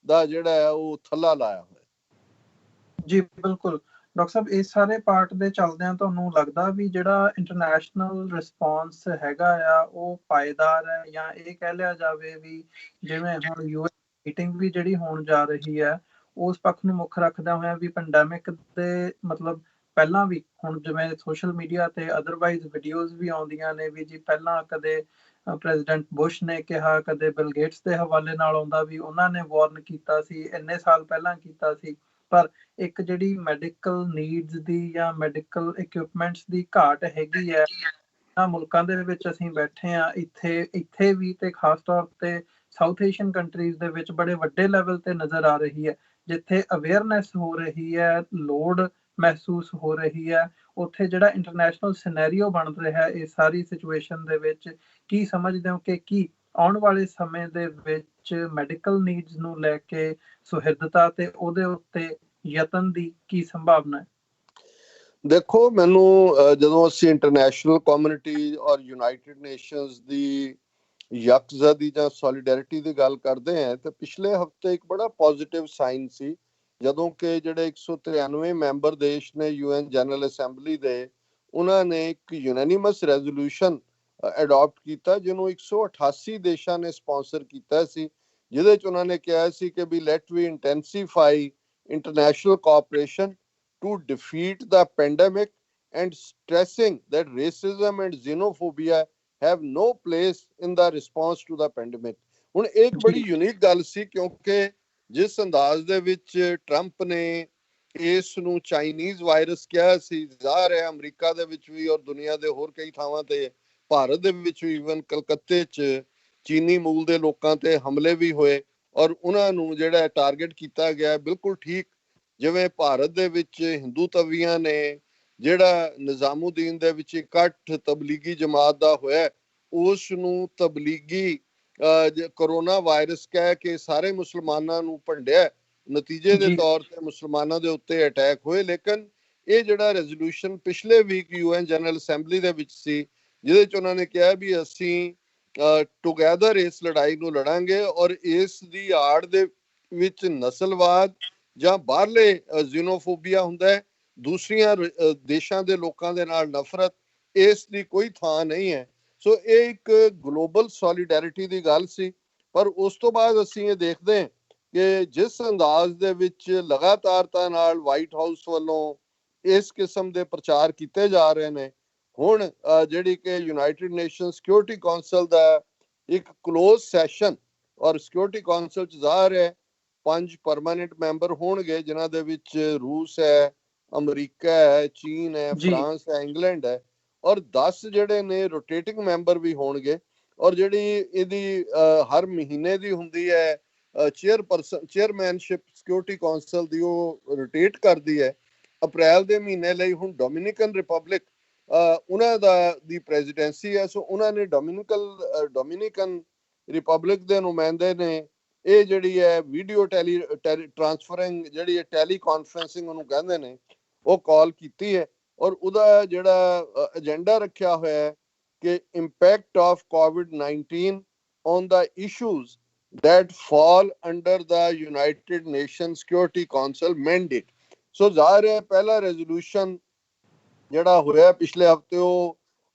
ਦਾ ਜਿਹੜਾ ਹੈ ਉਹ ਥੱਲਾ ਲਾਇਆ ਹੋਇਆ। ਜੀ ਬਿਲਕੁਲ ਡਾਕਟਰ ਸਾਹਿਬ, ਇਸ ਸਾਰੇ ਪਾਰਟ ਦੇ ਚੱਲਦਿਆਂ ਤੁਹਾਨੂੰ ਲੱਗਦਾ ਵੀ ਜਿਹੜਾ ਇੰਟਰਨੈਸ਼ਨਲ ਰਿਸਪੌਂਸ ਹੈਗਾ ਆ ਉਹ ਪਾਏਦਾਰ ਹੈ, ਜਾਂ ਇਹ ਕਹਿ ਲਿਆ ਜਾਵੇ ਵੀ ਜਿਵੇਂ ਹੁਣ ਯੂਐਨ ਮੀਟਿੰਗ ਵੀ ਜਿਹੜੀ ਹੋਣ ਜਾ ਰਹੀ ਹੈ ਉਸ ਪੱਖ ਨੂੰ ਮੁੱਖ ਰੱਖਦਿਆਂ ਹੋਇਆ ਵੀ ਪੈਂਡੈਮਿਕ ਦੇ ਮਤਲਬ ਪਹਿਲਾਂ ਵੀ ਹੁਣ ਜਿਵੇਂ ਸੋਸ਼ਲ ਮੀਡੀਆ ਤੇ ਅਦਰਵਾਈਜ਼ ਵੀਡੀਓਜ਼ ਵੀ ਆਉਂਦੀਆਂ ਨੇ ਵੀ ਜੀ ਪਹਿਲਾਂ ਕਦੇ ਪ੍ਰੈਜ਼ੀਡੈਂਟ ਬੁਸ਼ ਨੇ ਕਿਹਾ, ਕਦੇ ਬਿਲ ਗੇਟਸ ਦੇ ਹਵਾਲੇ ਨਾਲ ਆਉਂਦਾ ਵੀ ਉਹਨਾਂ ਨੇ ਵਾਰਨ ਕੀਤਾ ਸੀ, ਇੰਨੇ ਸਾਲ ਪਹਿਲਾਂ ਕੀਤਾ ਸੀ। ਪਰ ਇੱਕ ਜਿਹੜੀ ਮੈਡੀਕਲ ਨੀਡਸ ਦੀ ਜਾਂ ਮੈਡੀਕਲ ਇਕਵਿਪਮੈਂਟਸ ਦੀ ਘਾਟ ਹੈਗੀ ਹੈ ਮੁਲਕਾਂ ਦੇ ਵਿੱਚ ਅਸੀਂ ਬੈਠੇ ਆ, ਇੱਥੇ ਵੀ ਤੇ ਖਾਸ ਤੌਰ ਤੇ ਸਾਊਥ ਏਸ਼ੀਅਨ ਕੰਟਰੀਜ਼ ਦੇ ਵਿੱਚ ਬੜੇ ਵੱਡੇ ਲੈਵਲ ਤੇ ਨਜ਼ਰ ਆ ਰਹੀ ਹੈ। ਜਿੱਥੇ ਅਵੇਅਰਨੈਸ ਹੋ ਰਹੀ ਹੈ, ਲੋੜ ਮਹਿਸੂਸ ਹੋ ਰਹੀ ਹੈ, ਉੱਥੇ ਜਿਹੜਾ ਇੰਟਰਨੈਸ਼ਨਲ ਸਿਨੈਰੀਓ ਬਣ ਰਿਹਾ ਇਸ ਸਾਰੀ ਸਿਚੁਏਸ਼ਨ ਦੇ ਵਿੱਚ, ਕੀ ਸਮਝਦੇ ਹੋ ਕਿ ਕੀ ਆਉਣ ਵਾਲੇ ਸਮੇਂ ਦੇ ਵਿੱਚ ਮੈਡੀਕਲ ਨੀਡਸ ਨੂੰ ਲੈ ਕੇ ਸੁਹਿਰਦਤਾ ਤੇ ਉਹਦੇ ਉੱਤੇ ਯਤਨ ਦੀ ਕੀ ਸੰਭਾਵਨਾ ਹੈ? ਦੇਖੋ, ਮੈਨੂੰ ਜਦੋਂ ਅਸੀਂ ਇੰਟਰਨੈਸ਼ਨਲ ਕਮਿਊਨਿਟੀ ਔਰ ਯੂਨਾਈਟਿਡ ਨੇਸ਼ਨਸ ਦੀ ਯਕਜ਼ਦੀ ਜਾਂ ਸੋਲੀਡੈਰਿਟੀ ਦੀ ਗੱਲ ਕਰਦੇ ਹਾਂ ਤਾਂ ਪਿਛਲੇ ਹਫਤੇ ਇੱਕ ਬੜਾ ਪੋਜ਼ਿਟਿਵ ਸਾਈਨ ਸੀ, ਜਦੋਂ ਕਿ ਜਿਹੜੇ 193 ਮੈਂਬਰ ਦੇਸ਼ ਨੇ ਯੂਐਨ ਜਨਰਲ ਅਸੈਂਬਲੀ ਦੇ, ਉਹਨਾਂ ਨੇ ਇੱਕ ਯੂਨੈਨਿਮਸ ਰੈਜ਼ੋਲੂਸ਼ਨ ਅਡਾਪਟ ਕੀਤਾ ਜਿਹਨੂੰ 188 ਦੇਸ਼ਾਂ ਨੇ ਸਪਾਂਸਰ ਕੀਤਾ ਸੀ, ਜਿਹਦੇ 'ਚ ਉਹਨਾਂ ਨੇ ਕਿਹਾ ਸੀ ਕਿ we let we intensify international cooperation to defeat the pandemic and stressing that racism and xenophobia have no place in the response to the pandemic। ਹੁਣ ਇੱਕ ਬੜੀ ਯੂਨੀਕ ਗੱਲ ਸੀ, ਕਿਉਂਕਿ ਜਿਸ ਅੰਦਾਜ਼ ਦੇ ਵਿੱਚ ਟਰੰਪ ਨੇ ਇਸ ਨੂੰ ਚਾਈਨੀਜ਼ ਵਾਇਰਸ ਕਿਹਾ ਸੀ, ਜ਼ਾਹਰ ਹੈ ਅਮਰੀਕਾ ਦੇ ਵਿੱਚ ਵੀ ਔਰ ਦੁਨੀਆ ਦੇ ਹੋਰ ਕਈ ਥਾਵਾਂ ਤੇ, ਭਾਰਤ ਦੇ ਵਿੱਚ ਵੀ, ਈਵਨ ਕਲਕੱਤੇ 'ਚ ਚੀਨੀ ਮੂਲ ਦੇ ਲੋਕਾਂ ਤੇ ਹਮਲੇ ਵੀ ਹੋਏ ਔਰ ਉਹਨਾਂ ਨੂੰ ਜਿਹੜਾ ਟਾਰਗੇਟ ਕੀਤਾ ਗਿਆ। ਬਿਲਕੁਲ ਠੀਕ ਜਿਵੇਂ ਭਾਰਤ ਦੇ ਵਿੱਚ ਹਿੰਦੂ ਤਵੀਆਂ ਨੇ ਜਿਹੜਾ ਨਿਜ਼ਾਮੂਦੀਨ ਦੇ ਵਿੱਚ ਇਕੱਠ ਤਬਲੀਗੀ ਜਮਾਤ ਦਾ ਹੋਇਆ, ਉਸ ਨੂੰ ਤਬਲੀਗੀ ਕਰੋਨਾ ਵਾਇਰਸ ਕਹਿ ਕੇ ਸਾਰੇ ਮੁਸਲਮਾਨਾਂ ਨੂੰ ਭੰਡਿਆ ਨਤੀਜੇ ਦੇ ਜੀ ਤੌਰ ਤੇ ਮੁਸਲਮਾਨਾਂ ਦੇ ਉੱਤੇ ਅਟੈਕ ਹੋਏ। ਲੇਕਿਨ ਇਹ ਜਿਹੜਾ ਰੈਜ਼ੋਲੂਸ਼ਨ ਪਿਛਲੇ ਵੀਕ UN ਜਨਰਲ ਅਸੈਂਬਲੀ ਦੇ ਵਿੱਚ ਸੀ, ਜਿਹਦੇ ਚ ਉਹਨਾਂ ਨੇ ਕਿਹਾ ਵੀ ਅਸੀਂ ਟੁਗੈਦਰ ਇਸ ਲੜਾਈ ਨੂੰ ਲੜਾਂਗੇ ਔਰ ਇਸ ਦੀ ਆੜ ਦੇ ਵਿੱਚ ਨਸਲਵਾਦ ਜਾਂ ਬਾਹਰਲੇ ਜ਼ੀਨੋਫੋਬੀਆ ਹੁੰਦਾ ਹੈ, ਦੂਸਰੀਆਂ ਦੇਸ਼ਾਂ ਦੇ ਲੋਕਾਂ ਦੇ ਨਾਲ ਨਫ਼ਰਤ, ਇਸ ਦੀ ਕੋਈ ਥਾਂ ਨਹੀਂ ਹੈ। ਸੋ ਇਹ ਇੱਕ ਗਲੋਬਲ ਸੋਲੀਡੈਰਿਟੀ ਦੀ ਗੱਲ ਸੀ। ਪਰ ਉਸ ਤੋਂ ਬਾਅਦ ਅਸੀਂ ਇਹ ਦੇਖਦੇ ਹਾਂ ਕਿ ਜਿਸ ਅੰਦਾਜ਼ ਦੇ ਵਿੱਚ ਲਗਾਤਾਰਤਾ ਨਾਲ ਵਾਈਟ ਹਾਊਸ ਵੱਲੋਂ ਇਸ ਕਿਸਮ ਦੇ ਪ੍ਰਚਾਰ ਕੀਤੇ ਜਾ ਰਹੇ ਨੇ, ਹੁਣ ਜਿਹੜੀ ਕਿ ਯੂਨਾਈਟਿਡ ਨੇਸ਼ਨ ਸਿਕਿਉਰਿਟੀ ਕੌਂਸਲ ਦਾ ਇੱਕ ਕਲੋਜ਼ ਸੈਸ਼ਨ, ਔਰ ਸਿਕਿਉਰਿਟੀ ਕੌਂਸਲ ਚ ਜ਼ਾਹਰ ਹੈ 5 ਪਰਮਾਨੈਂਟ ਮੈਂਬਰ ਹੋਣਗੇ, ਜਿਨ੍ਹਾਂ ਦੇ ਵਿੱਚ ਰੂਸ ਹੈ, ਅਮਰੀਕਾ ਹੈ, ਚੀਨ ਹੈ, ਜੀ ਫਰਾਂਸ ਹੈ, ਇੰਗਲੈਂਡ ਹੈ, ਔਰ 10 ਜਿਹੜੇ ਨੇ ਰੋਟੇਟਿੰਗ ਮੈਂਬਰ ਵੀ ਹੋਣਗੇ। ਔਰ ਜਿਹੜੀ ਇਹਦੀ ਹਰ ਮਹੀਨੇ ਦੀ ਹੁੰਦੀ ਹੈ ਚੇਅਰਮੈਨਸ਼ਿਪ ਸਿਕਿਉਰਿਟੀ ਕੌਂਸਲ ਦੀ, ਉਹ ਰੋਟੇਟ ਕਰਦੀ ਹੈ। ਅਪ੍ਰੈਲ ਦੇ ਮਹੀਨੇ ਲਈ ਹੁਣ ਡੋਮਿਨਿਕਨ ਰਿਪਬਲਿਕ ਉਹਨਾਂ ਦੀ ਪ੍ਰੈਜ਼ੀਡੈਂਸੀ ਹੈ। ਸੋ ਉਹਨਾਂ ਨੇ ਡੋਮਿਨਿਕਨ ਰਿਪਬਲਿਕ ਦੇ ਨੁਮਾਇੰਦੇ ਨੇ ਇਹ ਜਿਹੜੀ ਹੈ ਵੀਡੀਓ ਟ੍ਰਾਂਸਫਰਿੰਗ, ਜਿਹੜੀ ਹੈ ਟੈਲੀ ਕਾਨਫਰੰਸਿੰਗ ਉਹਨੂੰ ਕਹਿੰਦੇ ਨੇ, ਉਹ ਕਾਲ ਕੀਤੀ ਹੈ। ਔਰ ਉਹਦਾ ਜਿਹੜਾ ਏਜੰਡਾ ਰੱਖਿਆ ਹੋਇਆ ਹੈ ਕਿ impact of COVID-19 on the issues that fall under the United Nations Security Council mandate। ਸੋ ਜ਼ਾਹਿਰ ਹੈ ਪਹਿਲਾ ਰੈਜ਼ੋਲੂਸ਼ਨ ਜਿਹੜਾ ਹੋਇਆ ਪਿਛਲੇ ਹਫਤੇ ਉਹ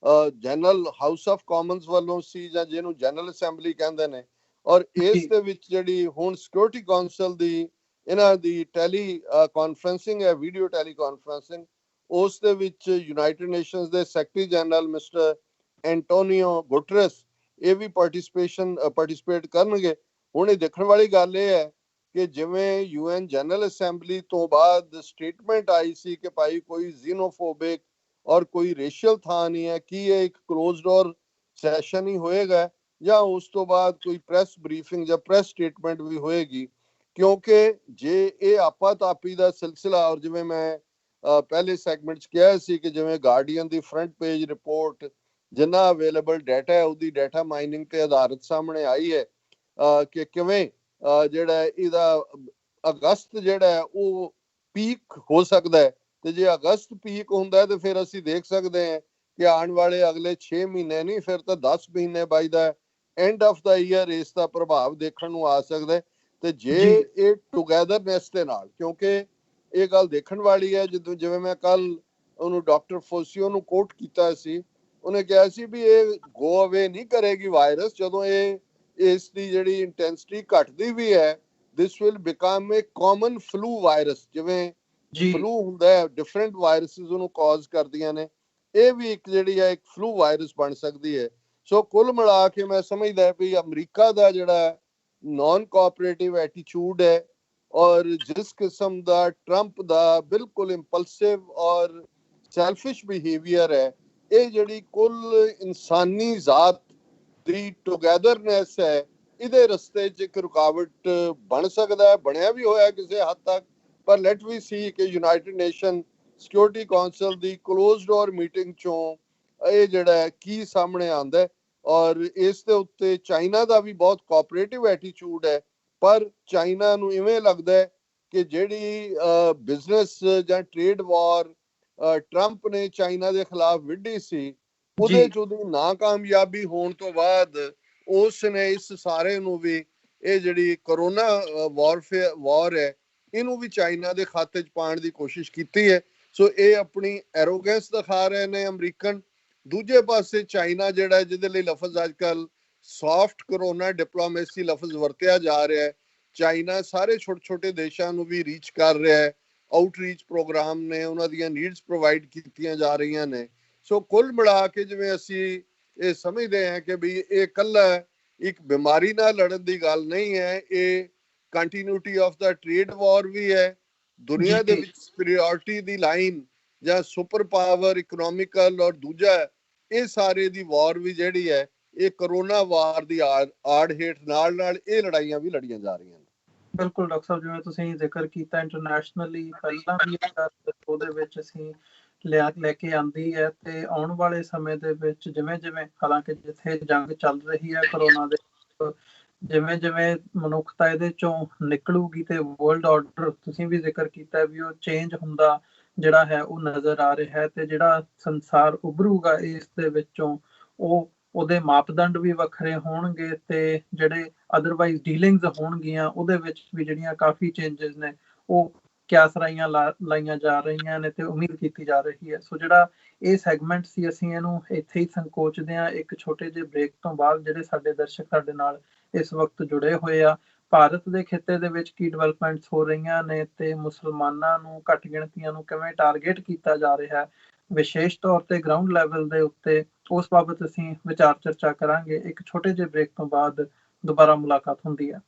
ਜਨਰਲ ਹਾਊਸ ਆਫ ਕਾਮਨਸ ਵੱਲੋਂ ਸੀ, ਜਾਂ ਜਿਹਨੂੰ ਜਨਰਲ ਅਸੈਂਬਲੀ ਕਹਿੰਦੇ ਨੇ। ਔਰ ਇਸ ਦੇ ਵਿੱਚ ਜਿਹੜੀ ਹੁਣ ਸਿਕਿਉਰਿਟੀ ਕੌਂਸਲ ਦੀ ਇਹਨਾਂ ਦੀ ਟੈਲੀ ਕਾਨਫਰੰਸਿੰਗ ਹੈ, ਵੀਡੀਓ ਟੈਲੀ ਕਾਨਫਰੰਸਿੰਗ, ਉਸ ਦੇ ਵਿੱਚ ਯੂਨਾਈਟਿਡ ਨੇਸ਼ਨਸ ਦੇ ਸੈਕਟਰੀ ਜਨਰਲ ਮਿਸਟਰ ਐਂਟੋਨੀਓ ਗੁਟਰਸ ਇਹ ਵੀ ਪਾਰਟਿਸਿਪੇਟ ਕਰਨਗੇ। ਹੁਣ ਇਹ ਦੇਖਣ ਵਾਲੀ ਗੱਲ ਇਹ ਹੈ ਕਿ ਜਿਵੇਂ UN ਜਨਰਲ ਅਸੈਂਬਲੀ ਤੋਂ ਬਾਅਦ ਸਟੇਟਮੈਂਟ ਆਈ ਸੀ ਕਿ ਭਾਈ ਕੋਈ ਜ਼ੀਨੋਫੋਬਿਕ ਔਰ ਕੋਈ ਰੇਸ਼ੀਅਲ ਥਾਂ ਨਹੀਂ ਹੈ, ਕੀ ਇਹ ਇੱਕ ਕਲੋਜ਼ਡ ਡੋਰ ਸੈਸ਼ਨ ਹੀ ਹੋਏਗਾ ਜਾਂ ਉਸ ਤੋਂ ਬਾਅਦ ਕੋਈ ਪ੍ਰੈਸ ਬਰੀਫਿੰਗ ਜਾਂ ਪ੍ਰੈਸ ਸਟੇਟਮੈਂਟ ਵੀ ਹੋਏਗੀ? ਕਿਉਂਕਿ ਜੇ ਇਹ ਆਪਾਤਾਪੀ ਦਾ ਸਿਲਸਿਲਾ, ਔਰ ਜਿਵੇਂ ਮੈਂ ਪਹਿਲੇ ਸੈਗਮੈਂਟ 'ਚ ਕਿਹਾ ਸੀ ਕਿ ਜਿਵੇਂ ਗਾਰਡੀਅਨ ਦੀ ਫਰੰਟ ਪੇਜ ਰਿਪੋਰਟ ਜਿੰਨਾ ਅਵੇਲੇਬਲ ਡਾਟਾ ਹੈ ਉਹਦੀ ਡਾਟਾ ਮਾਈਨਿੰਗ ਤੇ ਆਧਾਰਿਤ ਸਾਹਮਣੇ ਆਈ ਹੈ ਕਿ ਕਿਵੇਂ ਜਿਹੜਾ ਇਹਦਾ ਅਗਸਤ ਜਿਹੜਾ ਹੈ ਉਹ ਪੀਕ ਹੋ ਸਕਦਾ ਹੈ। ਤੇ ਜੇ ਅਗਸਤ ਪੀਕ ਹੁੰਦਾ ਹੈ ਤੇ ਫਿਰ ਅਸੀਂ ਦੇਖ ਸਕਦੇ ਹਾਂ ਕਿ ਆਉਣ ਵਾਲੇ ਅਗਲੇ 6 ਮਹੀਨੇ ਨਹੀਂ, ਫਿਰ ਤਾਂ 10 ਮਹੀਨੇ ਬਾਈ ਦਾ ਐਂਡ ਆਫ ਦਾ ਈਅਰ ਇਸ ਦਾ ਪ੍ਰਭਾਵ ਦੇਖਣ ਨੂੰ ਆ ਸਕਦਾ ਹੈ। ਤੇ ਜੇ ਇਹ ਟੁਗੈਦਰਨੈਸ ਦੇ ਨਾਲ, ਕਿਉਂਕਿ ਇਹ ਗੱਲ ਦੇਖਣ ਵਾਲੀ ਹੈ, ਜਿਵੇਂ ਮੈਂ ਕੱਲ ਉਹਨੂੰ ਡਾਕਟਰ ਫੋਸੀਓ ਨੂੰ ਕੋਟ ਕੀਤਾ ਸੀ, ਉਹਨੇ ਕਿਹਾ ਸੀ ਵੀ ਇਹ ਗੋ ਅਵੇ ਨਹੀਂ ਕਰੇਗੀ ਵਾਇਰਸ, ਜਦੋਂ ਇਹ ਇਸ ਦੀ ਜਿਹੜੀ ਇੰਟੈਂਸਿਟੀ ਘਟਦੀ ਵੀ ਹੈ, this will become A common flu virus. ਜਿਵੇਂ ਫਲੂ ਹੁੰਦਾ ਹੈ, ਡਿਫਰੈਂਟ ਵਾਇਰਸਿਸ ਉਹਨੂੰ ਕਾਜ਼ ਕਰਦੀਆਂ ਨੇ, ਇਹ ਵੀ ਇੱਕ ਜਿਹੜੀ ਹੈ ਇੱਕ ਫਲੂ ਵਾਇਰਸ ਬਣ ਸਕਦੀ ਹੈ। ਸੋ ਕੁੱਲ ਮਿਲਾ ਕੇ ਮੈਂ ਸਮਝਦਾ ਵੀ ਅਮਰੀਕਾ ਦਾ ਜਿਹੜਾ ਨਾਨ ਕੋਆਪਰੇਟਿਵ ਐਟੀਟਿਊਡ ਹੈ ਔਰ ਜਿਸ ਕਿਸਮ ਦਾ ਟਰੰਪ ਦਾ ਬਿਲਕੁਲ ਇੰਪਲਸਿਵ ਔਰ ਸੈਲਫਿਸ਼ ਬਿਹੇਵੀਅਰ ਹੈ, ਇਹ ਜਿਹੜੀ ਕੁੱਲ ਇਨਸਾਨੀ ਜ਼ਾਤ ਦੀ ਟੁਗੈਦਰਨੈਸ ਹੈ, ਇਹਦੇ ਰਸਤੇ 'ਚ ਇੱਕ ਰੁਕਾਵਟ ਬਣ ਸਕਦਾ ਹੈ, ਬਣਿਆ ਵੀ ਹੋਇਆ ਕਿਸੇ ਹੱਦ ਤੱਕ। ਪਰ ਲੈਟ ਵੀ ਸੀ ਕਿ ਯੂਨਾਈਟਿਡ ਨੇਸ਼ਨ ਸਿਕਿਉਰਿਟੀ ਕੌਂਸਲ ਦੀ ਕਲੋਜ਼ਡ ਡੋਰ ਮੀਟਿੰਗ 'ਚੋਂ ਇਹ ਜਿਹੜਾ ਕੀ ਸਾਹਮਣੇ ਆਉਂਦਾ ਹੈ। ਔਰ ਇਸ ਦੇ ਉੱਤੇ ਚਾਈਨਾ ਦਾ ਵੀ ਬਹੁਤ ਕੋਆਪਰੇਟਿਵ ਐਟੀਟਿਊਡ ਹੈ, ਪਰ ਚਾਈਨਾ ਨੂੰ ਇਵੇਂ ਲੱਗਦਾ ਹੈ ਕਿ ਜਿਹੜੀ ਬਿਜ਼ਨਸ ਜਾਂ ਟ੍ਰੇਡ ਵਾਰ ਟਰੰਪ ਨੇ ਚਾਈਨਾ ਦੇ ਖਿਲਾਫ ਵਿੱਢੀ ਸੀ, ਉਹਦੇ 'ਚ ਉਹਦੀ ਨਾਕਾਮਯਾਬੀ ਹੋਣ ਤੋਂ ਬਾਅਦ ਉਸ ਨੇ ਇਸ ਸਾਰੇ ਨੂੰ ਵੀ, ਇਹ ਜਿਹੜੀ ਕਰੋਨਾ ਵਾਰ ਹੈ, ਇਹਨੂੰ ਵੀ ਚਾਈਨਾ ਦੇ ਖਾਤੇ 'ਚ ਪਾਉਣ ਦੀ ਕੋਸ਼ਿਸ਼ ਕੀਤੀ ਹੈ। ਸੋ ਇਹ ਆਪਣੀ ਐਰੋਗੈਂਸ ਦਿਖਾ ਰਹੇ ਨੇ ਅਮਰੀਕਨ। ਦੂਜੇ ਪਾਸੇ ਚਾਈਨਾ ਜਿਹੜਾ, ਜਿਹਦੇ ਲਈ ਲਫ਼ਜ਼ ਅੱਜ ਕੱਲ ਸੌਫਟ ਕਰੋਨਾ ਡਿਪਲੋਮੇਸੀ ਲਫ਼ਜ਼ ਵਰਤਿਆ ਜਾ ਰਿਹਾ ਹੈ, ਚਾਈਨਾ ਸਾਰੇ ਛੋਟੇ ਛੋਟੇ ਦੇਸ਼ਾਂ ਨੂੰ ਵੀ ਰੀਚ ਕਰ ਰਿਹਾ ਹੈ, ਆਊਟਰੀਚ ਪ੍ਰੋਗਰਾਮ ਨੇ, ਉਹਨਾਂ ਦੀਆਂ ਨੀਡਸ ਪ੍ਰੋਵਾਈਡ ਕੀਤੀਆਂ ਜਾ ਰਹੀਆਂ ਨੇ। ਸੋ ਕੁੱਲ ਮਿਲਾ ਕੇ ਜਿਵੇਂ ਅਸੀਂ ਇਹ ਸਮਝਦੇ ਹਾਂ ਕਿ ਵੀ ਇਹ ਇਕੱਲਾ ਇੱਕ ਬਿਮਾਰੀ ਨਾਲ ਲੜਨ ਦੀ ਗੱਲ ਨਹੀਂ ਹੈ, ਇਹ ਕੰਟੀਨਿਊਟੀ ਆਫ ਦਾ ਟ੍ਰੇਡ ਵਾਰ ਵੀ ਹੈ। ਦੁਨੀਆ ਦੇ ਵਿੱਚ ਸੁਪੀਰੀਅਰਿਟੀ ਦੀ ਲਾਈਨ ਜਾਂ ਸੁਪਰ ਪਾਵਰ ਇਕਨੋਮਿਕਲ ਔਰ ਦੂਜਾ ਇਹ ਸਾਰੇ ਦੀ ਵਾਰ ਵੀ ਜਿਹੜੀ ਹੈ, ਇਹ ਕਰੋਨਾ ਵਾਰ ਦੀ ਆੜ ਹੇਠ ਨਾਲ ਇਹ ਲੜਾਈਆਂ ਵੀ ਲੜੀਆਂ ਜਾ ਰਹੀਆਂ ਨੇ। ਬਿਲਕੁਲ ਡਾਕਟਰ ਸਾਹਿਬ, ਜਿਵੇਂ ਤੁਸੀਂ ਜ਼ਿਕਰ ਕੀਤਾ ਇੰਟਰਨੈਸ਼ਨਲੀ ਪਹਿਲਾਂ ਵੀ ਉਹਦੇ ਵਿੱਚ ਅਸੀਂ ਲੈ ਕੇ ਆਂਦੀ ਹੈ, ਤੇ ਆਉਣ ਵਾਲੇ ਸਮੇਂ ਦੇ ਵਿੱਚ ਜਿਵੇਂ ਜਿਵੇਂ, ਹਾਲਾਂਕਿ ਜਿੱਥੇ ਜੰਗ ਚੱਲ ਰਹੀ ਹੈ ਕਰੋਨਾ ਦੇ, ਜਿਵੇਂ ਜਿਵੇਂ ਮਨੁੱਖਤਾ ਇਹਦੇ ਚੋਂ ਨਿਕਲੂਗੀ ਤੇ ਵਰਲਡ ਆਰਡਰ ਤੁਸੀਂ ਵੀ ਜ਼ਿਕਰ ਕੀਤਾ ਵੀ ਉਹ ਚੇਂਜ ਹੁੰਦਾ ਜਿਹੜਾ ਹੈ ਉਹ ਨਜ਼ਰ ਆ ਰਿਹਾ ਹੈ, ਤੇ ਜਿਹੜਾ ਸੰਸਾਰ ਉਭਰੂਗਾ ਇਸ ਦੇ ਵਿੱਚੋਂ ਉਹ ਉਹਦੇ ਮਾਪਦੰਡ ਵੀ ਵੱਖਰੇ ਹੋਣਗੇ, ਤੇ ਜਿਹੜੇ ਅਦਰਵਾਈਜ਼ ਡੀਲਿੰਗਸ ਹੋਣਗੀਆਂ ਉਹਦੇ ਵਿੱਚ ਵੀ ਜਿਹੜੀਆਂ ਕਾਫੀ ਚੇਂਜਸ ਨੇ ਉਹ ਕਿਆਸਰਾਈਆਂ ਲਾਈਆਂ ਜਾ ਰਹੀਆਂ ਨੇ ਤੇ ਉਮੀਦ ਕੀਤੀ ਜਾ ਰਹੀ ਹੈ। ਸੋ ਜਿਹੜਾ ਇਹ ਸੈਗਮੈਂਟ ਸੀ ਅਸੀਂ ਇਹਨੂੰ ਇੱਥੇ ਹੀ ਸੰਕੋਚਦੇ ਹਾਂ ਇੱਕ ਛੋਟੇ ਜਿਹੇ ਬ੍ਰੇਕ ਤੋਂ ਬਾਅਦ। ਜਿਹੜੇ ਸਾਡੇ ਦਰਸ਼ਕ ਸਾਡੇ ਨਾਲ ਇਸ ਵਕਤ ਜੁੜੇ ਹੋਏ ਆ, ਭਾਰਤ ਦੇ ਖਿੱਤੇ ਦੇ ਵਿੱਚ ਕੀ ਡਿਵੈਲਪਮੈਂਟਸ ਹੋ ਰਹੀਆਂ ਨੇ ਤੇ ਮੁਸਲਮਾਨਾਂ ਨੂੰ, ਘੱਟ ਗਿਣਤੀਆਂ ਨੂੰ ਕਿਵੇਂ ਟਾਰਗੇਟ ਕੀਤਾ ਜਾ ਰਿਹਾ ਹੈ ਵਿਸ਼ੇਸ਼ ਤੌਰ ਤੇ ਗਰਾਊਂਡ ਲੈਵਲ ਦੇ ਉੱਤੇ, ਉਸ ਬਾਬਤ ਅਸੀਂ ਵਿਚਾਰ ਚਰਚਾ ਕਰਾਂਗੇ। ਇੱਕ ਛੋਟੇ ਜਿਹੇ ਬ੍ਰੇਕ ਤੋਂ ਬਾਅਦ ਦੁਬਾਰਾ ਮੁਲਾਕਾਤ ਹੁੰਦੀ ਹੈ।